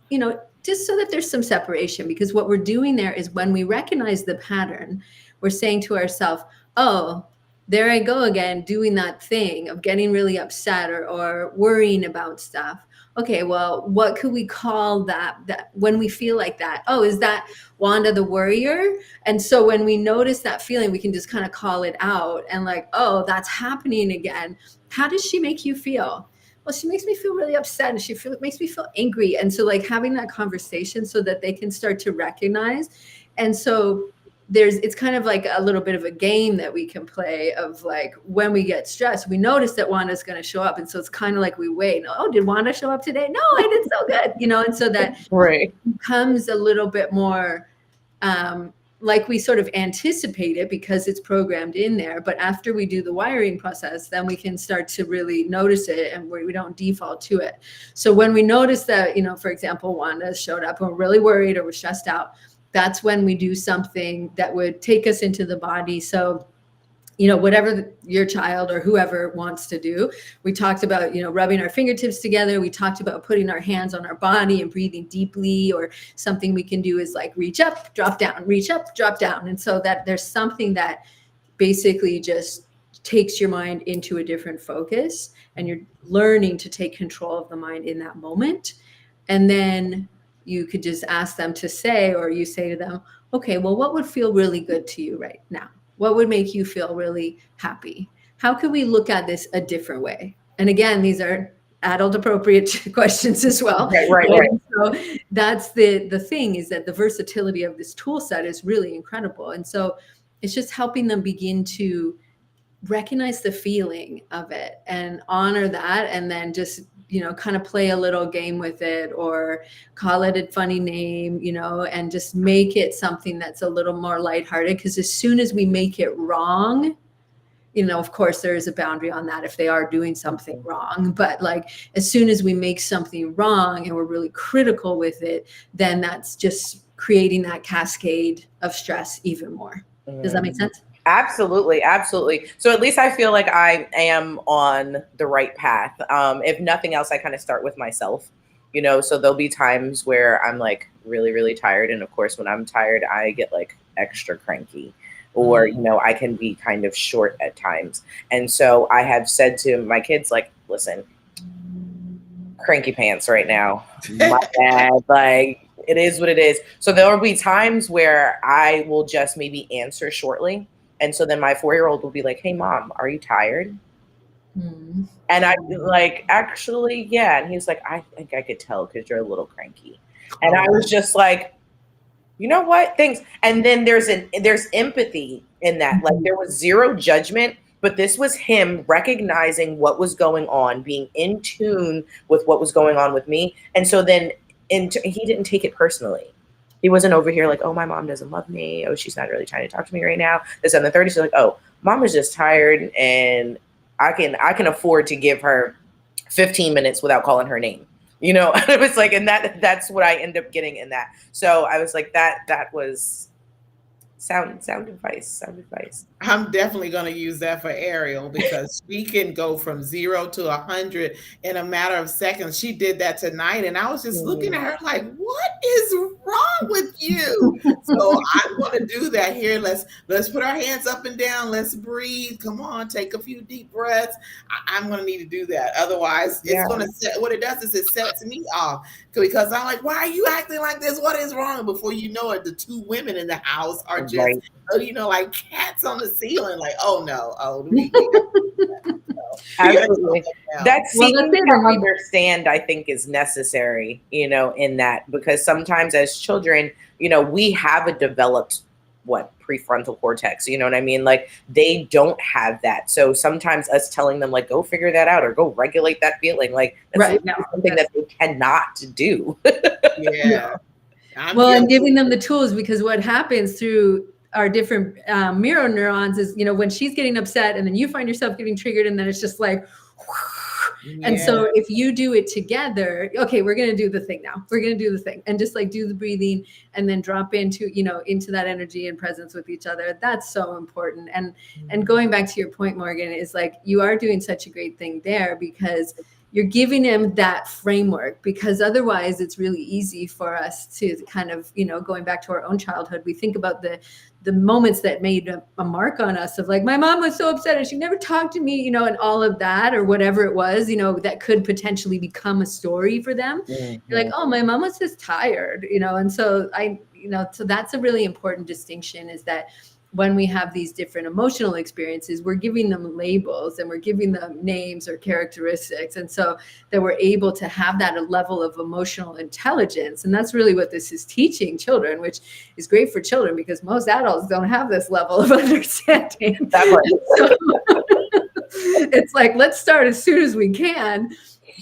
D: just so that there's some separation, because what we're doing there is when we recognize the pattern, we're saying to ourselves, oh, there I go again, doing that thing of getting really upset or worrying about stuff. Okay, well, what could we call that when we feel like that? Oh, is that Wanda the worrier? And so when we notice that feeling, we can just kind of call it out and like, oh, that's happening again. How does she make you feel? Well, she makes me feel really upset and makes me feel angry. And so like having that conversation so that they can start to recognize. And so it's kind of like a little bit of a game that we can play of like, when we get stressed, we notice that Wanda's going to show up. And so it's kind of like we wait. Oh, did Wanda show up today? No, I did so good. And so that
C: right.
D: becomes a little bit more, like we sort of anticipate it because it's programmed in there. But after we do the wiring process, then we can start to really notice it and we don't default to it. So when we notice that, for example, Wanda showed up and we're really worried or we're stressed out, that's when we do something that would take us into the body. So, whatever your child or whoever wants to do, we talked about, rubbing our fingertips together. We talked about putting our hands on our body and breathing deeply, or something we can do is like reach up, drop down, reach up, drop down. And so that there's something that basically just takes your mind into a different focus, and you're learning to take control of the mind in that moment. And then you could just ask them to say, or you say to them, okay, well, what would feel really good to you right now? What would make you feel really happy? How can we look at this a different way? And again, these are adult appropriate questions as well.
C: Right.
D: So that's the thing, is that the versatility of this tool set is really incredible. And so it's just helping them begin to recognize the feeling of it and honor that, and then just kind of play a little game with it, or call it a funny name, and just make it something that's a little more lighthearted. Because as soon as we make it wrong, of course there is a boundary on that if they are doing something wrong, but like as soon as we make something wrong and we're really critical with it, then that's just creating that cascade of stress even more. Does that make sense?
C: Absolutely. So at least I feel like I am on the right path. If nothing else, I kind of start with myself, so there'll be times where I'm like really, really tired. And of course, when I'm tired, I get like extra cranky, or, I can be kind of short at times. And so I have said to my kids, like, listen, cranky pants right now. My bad. Like, it is what it is. So there will be times where I will just maybe answer shortly. And so then my 4-year-old will be like, hey, Mom, are you tired? And I'm like, actually, yeah. And he's like, I think I could tell because you're a little cranky. And I was just like, you know what? Thanks. And then there's empathy in that. Like, there was zero judgment, but this was him recognizing what was going on, being in tune with what was going on with me. And so then he didn't take it personally. He wasn't over here like, oh, my mom doesn't love me. Oh, she's not really trying to talk to me right now. This and the 30s. She's like, oh, Mom is just tired, and I can afford to give her 15 minutes without calling her name. And it was like, and that's what I end up getting in that. So I was like, that was sound advice.
B: I'm definitely going to use that for Ariel, because she can go from 0 to 100 in a matter of seconds. She did that tonight, and I was just looking at her like, what is wrong with you? So I'm going to do that here. Let's put our hands up and down. Let's breathe. Come on, take a few deep breaths. I'm going to need to do that. Otherwise, it's going to set, what it does is it sets me off, because I'm like, why are you acting like this? What is wrong? And before you know it, the two women in the house are just, like cats on the ceiling, like, oh no,
C: absolutely. That seeking to understand, I think, is necessary, in that, because sometimes as children, we have a developed prefrontal cortex, you know what I mean? Like, they don't have that. So sometimes us telling them like, go figure that out or go regulate that feeling, like that's something that they cannot do.
D: And giving them the tools, because what happens through our different mirror neurons is, when she's getting upset and then you find yourself getting triggered, and then it's just like, And
B: Yeah.
D: so if you do it together, okay, we're going to do the thing now. We're going to do the thing and just like do the breathing and then drop into, into that energy and presence with each other. That's so important. And going back to your point, Morgan, is like you are doing such a great thing there because you're giving him that framework, because otherwise it's really easy for us to kind of, going back to our own childhood, we think about the moments that made a mark on us of like, my mom was so upset and she never talked to me, and all of that or whatever it was, that could potentially become a story for them. You're like, oh, my mom was just tired, and so so that's a really important distinction, is that when we have these different emotional experiences, we're giving them labels and we're giving them names or characteristics. And so that we're able to have that level of emotional intelligence. And that's really what this is teaching children, which is great for children because most adults don't have this level of understanding. So, it's like, let's start as soon as we can.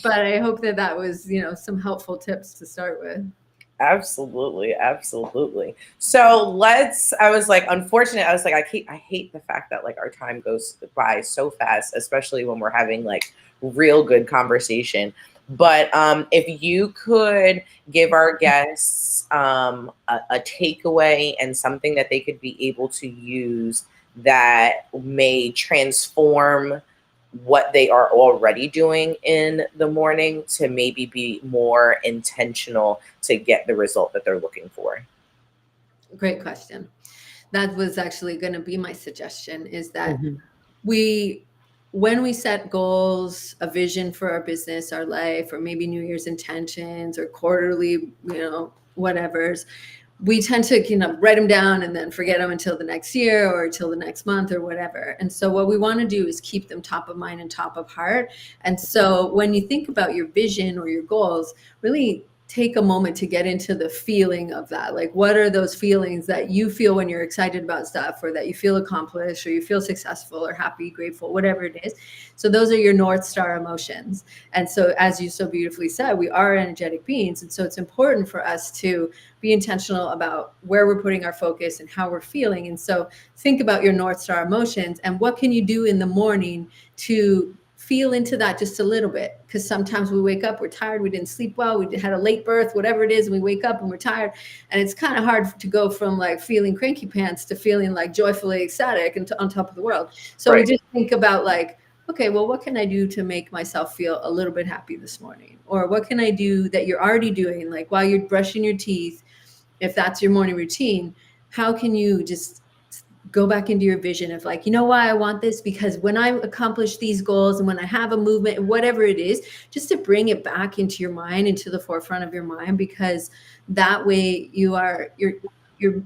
D: But I hope that was, some helpful tips to start with.
C: Absolutely. So I was like, unfortunate. I was like, I hate the fact that like our time goes by so fast, especially when we're having like real good conversation. But if you could give our guests a takeaway and something that they could be able to use that may transform what they are already doing in the morning to maybe be more intentional to get the result that they're looking for?
D: Great question. That was actually going to be my suggestion, is that
C: Mm-hmm.
D: when we set goals, a vision for our business, our life, or maybe New Year's intentions or quarterly, whatever's, we tend to, write them down and then forget them until the next year or till the next month or whatever. And so what we want to do is keep them top of mind and top of heart. And so when you think about your vision or your goals, really take a moment to get into the feeling of that. Like, what are those feelings that you feel when you're excited about stuff, or that you feel accomplished, or you feel successful or happy, grateful, whatever it is. So those are your North Star emotions. And so, as you so beautifully said, we are energetic beings. And so it's important for us to be intentional about where we're putting our focus and how we're feeling. And so think about your North Star emotions and what can you do in the morning to feel into that just a little bit. Because sometimes we wake up, we're tired, we didn't sleep well, we had a late birth, whatever it is, and we wake up and we're tired. And it's kind of hard to go from like feeling cranky pants to feeling like joyfully ecstatic and on top of the world. So we just think about like, okay, well, what can I do to make myself feel a little bit happy this morning? Or what can I do that you're already doing? Like while you're brushing your teeth, if that's your morning routine, how can you just go back into your vision of like, why I want this? Because when I accomplish these goals and when I have a movement, whatever it is, just to bring it back into your mind, into the forefront of your mind, because that way you're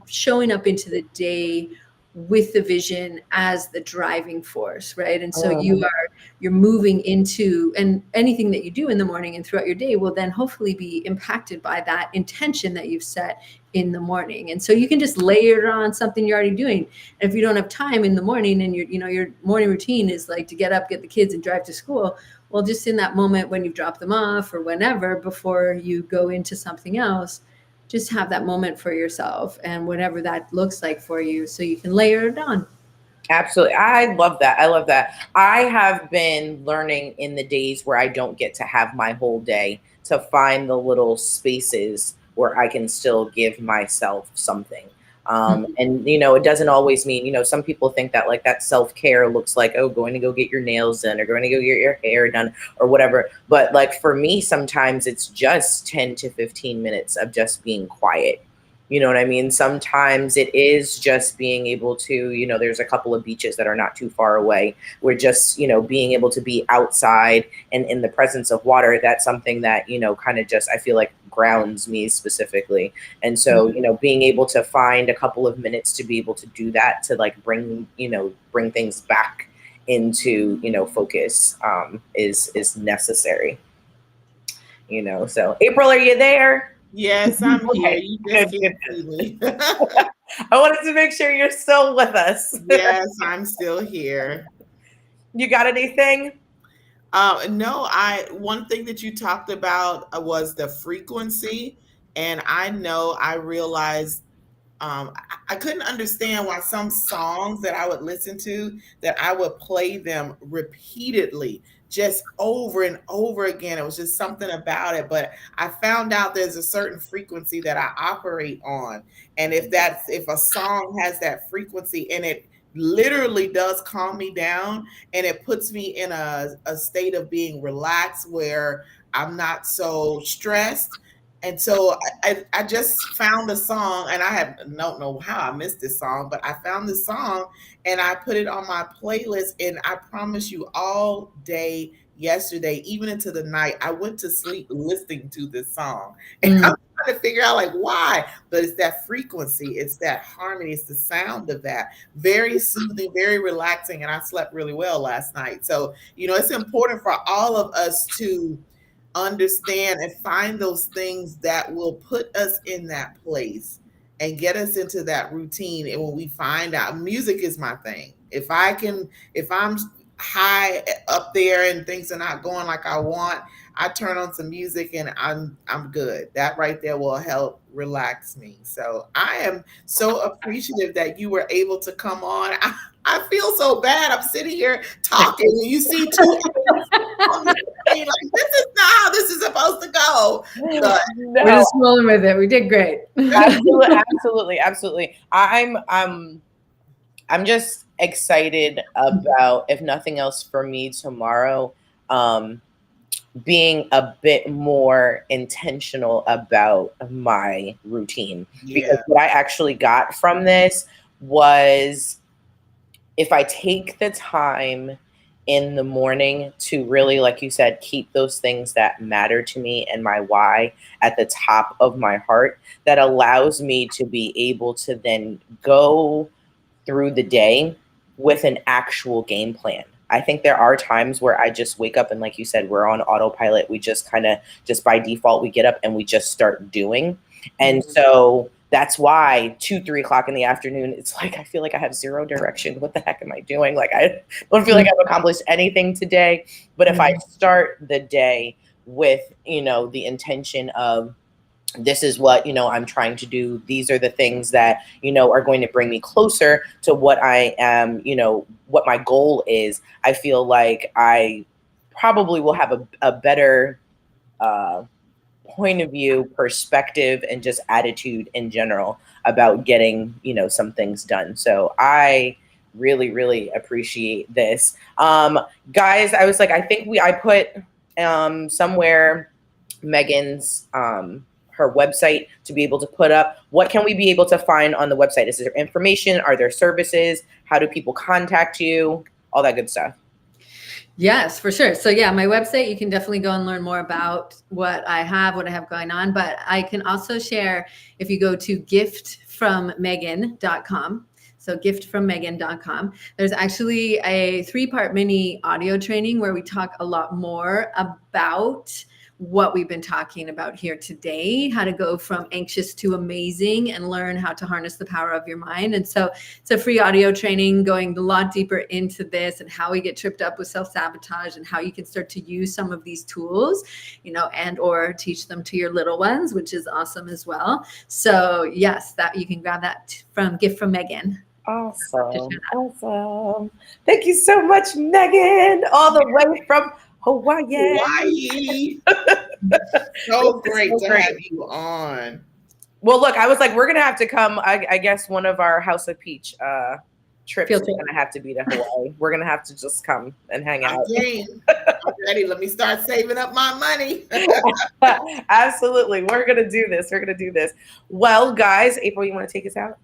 D: showing up into the day with the vision as the driving force, right? And so you're moving into, and anything that you do in the morning and throughout your day will then hopefully be impacted by that intention that you've set in the morning. And so you can just layer it on something you're already doing. And if you don't have time in the morning and your morning routine is like to get up, get the kids and drive to school, well, just in that moment when you've dropped them off or whenever, before you go into something else, just have that moment for yourself and whatever that looks like for you, so you can layer it on.
C: Absolutely. I love that. I have been learning in the days where I don't get to have my whole day to find the little spaces where I can still give myself something. And it doesn't always mean, some people think that like that self-care looks like, oh, going to go get your nails done or going to go get your hair done or whatever. But like for me, sometimes it's just 10 to 15 minutes of just being quiet. You know what I mean? Sometimes it is just being able to, there's a couple of beaches that are not too far away. We're just, being able to be outside and in the presence of water. That's something that, kind of just, I feel like grounds me specifically. And so, being able to find a couple of minutes to be able to do that, to like bring things back into, focus is necessary. So April, are you there?
B: Yes, I'm here.
C: Okay.
B: You just
C: Good.
B: can't see me.
C: I wanted to make sure you're still with us.
B: Yes, I'm still here.
C: You got anything?
B: No, one thing that you talked about was the frequency, and I realized I couldn't understand why some songs that I would listen to, that I would play them repeatedly just over and over again. It was just something about it. But I found out there's a certain frequency that I operate on. And if a song has that frequency and it literally does calm me down and it puts me in a state of being relaxed where I'm not so stressed. And so I just found a song, and don't know how I missed this song, but I found this song and I put it on my playlist. And I promise you, all day yesterday, even into the night, I went to sleep listening to this song. And I'm trying to figure out like why, but it's that frequency, it's that harmony, it's the sound of that. Very soothing, very relaxing, and I slept really well last night. So, it's important for all of us to understand and find those things that will put us in that place and get us into that routine. And when we find out, music is my thing. If I'm high up there and things are not going like I want, I turn on some music and I'm good. That right there will help relax me. So I am so appreciative that you were able to come on. I feel so bad. I'm sitting here talking and you see two on the screen, like, this is not how this is supposed to go. But
D: we're just rolling with it. We did great.
C: Absolutely. I'm just excited about, if nothing else for me tomorrow, being a bit more intentional about my routine. Because what I actually got from this was, if I take the time in the morning to really, like you said, keep those things that matter to me and my why at the top of my heart, that allows me to be able to then go through the day with an actual game plan. I think there are times where I just wake up and, like you said, we're on autopilot. We just just by default, we get up and we just start doing. And so that's why 2-3 o'clock in the afternoon, it's like, I feel like I have zero direction. What the heck am I doing? Like, I don't feel like I've accomplished anything today. But if I start the day with, the intention of, this is what, I'm trying to do. These are the things that, are going to bring me closer to what I am, what my goal is. I feel like I probably will have a better point of view, perspective, and just attitude in general about getting, some things done. So I really, really appreciate this. Guys, I was like, I put somewhere Megan's her website to be able to put up. What can we be able to find on the website? Is there information? Are there services? How do people contact you? All that good stuff.
D: Yes, for sure. So yeah, my website, you can definitely go and learn more about what I have going on. But I can also share, if you go to giftfrommegan.com. So giftfrommegan.com. There's actually a 3-part mini audio training where we talk a lot more about what we've been talking about here today, how to go from anxious to amazing and learn how to harness the power of your mind. And so it's a free audio training going a lot deeper into this and how we get tripped up with self-sabotage and how you can start to use some of these tools, and or teach them to your little ones, which is awesome as well. So yes, that you can grab that from Gift from Megan.
C: Awesome. Thank you so much, Megan, all the way from Hawaii.
B: So great to have you on.
C: Well, look, I was like, we're gonna have to come. I guess one of our House of Peach trips is gonna have to be to Hawaii. We're gonna have to just come and hang out.
B: I'm ready. Let me start saving up my money.
C: Absolutely, we're gonna do this. Well, guys, April, you want to take us out?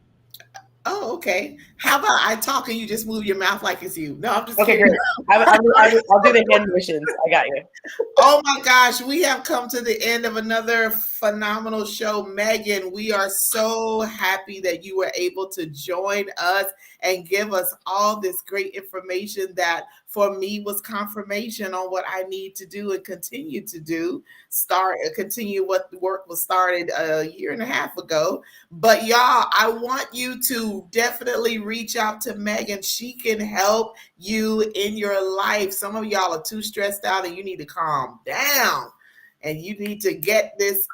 B: Oh, okay. How about I talk and you just move your mouth like it's you? No, I'm just
C: okay.
B: Kidding.
C: Great. I'll do the hand motions. I got you.
B: Oh my gosh, we have come to the end of another phenomenal show. Megan, we are so happy that you were able to join us and give us all this great information that for me was confirmation on what I need to do and continue to do. Continue what the work was started a year and a half ago. But y'all, I want you to definitely reach out to Megan. She can help you in your life. Some of y'all are too stressed out and you need to calm down. and you need to get this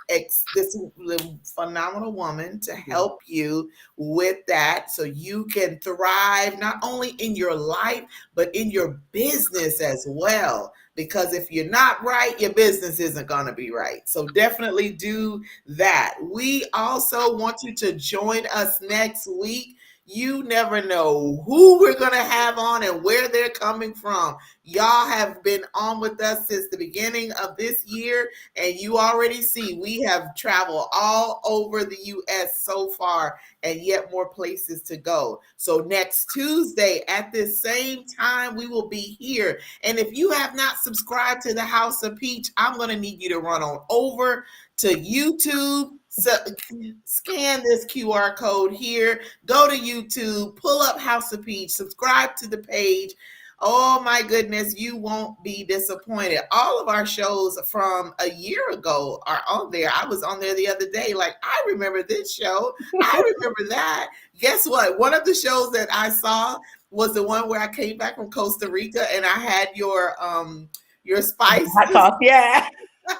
B: phenomenal woman to help you with that so you can thrive not only in your life but in your business as well, because if you're not right, your business isn't going to be right. So definitely do that. We also want you to join us next week. You never know who we're going to have on and where they're coming from. Y'all have been on with us since the beginning of this year, and you already see we have traveled all over the U.S. so far, and yet more places to go. So next Tuesday at this same time, we will be here. And if you have not subscribed to the House of Peach, I'm going to need you to run on over to YouTube. So scan this QR code here, go to YouTube, pull up House of Peach, subscribe to the page. Oh my goodness, you won't be disappointed. All of our shows from a year ago are on there. I was on there the other day, like, I remember this show. I remember that. Guess what? One of the shows that I saw was the one where I came back from Costa Rica and I had your spice.
C: Hot sauce, yeah.
B: I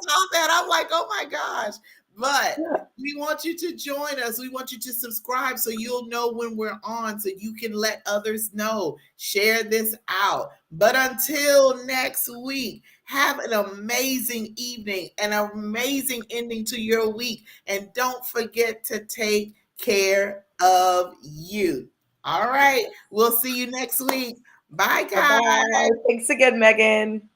B: saw that. I'm like, oh my gosh. But we want you to join us. We want you to subscribe so you'll know when we're on, so you can let others know. Share this out. But until next week, have an amazing evening, an amazing ending to your week. And don't forget to take care of you. All right. We'll see you next week. Bye, guys.
C: Bye-bye. Thanks again, Megan.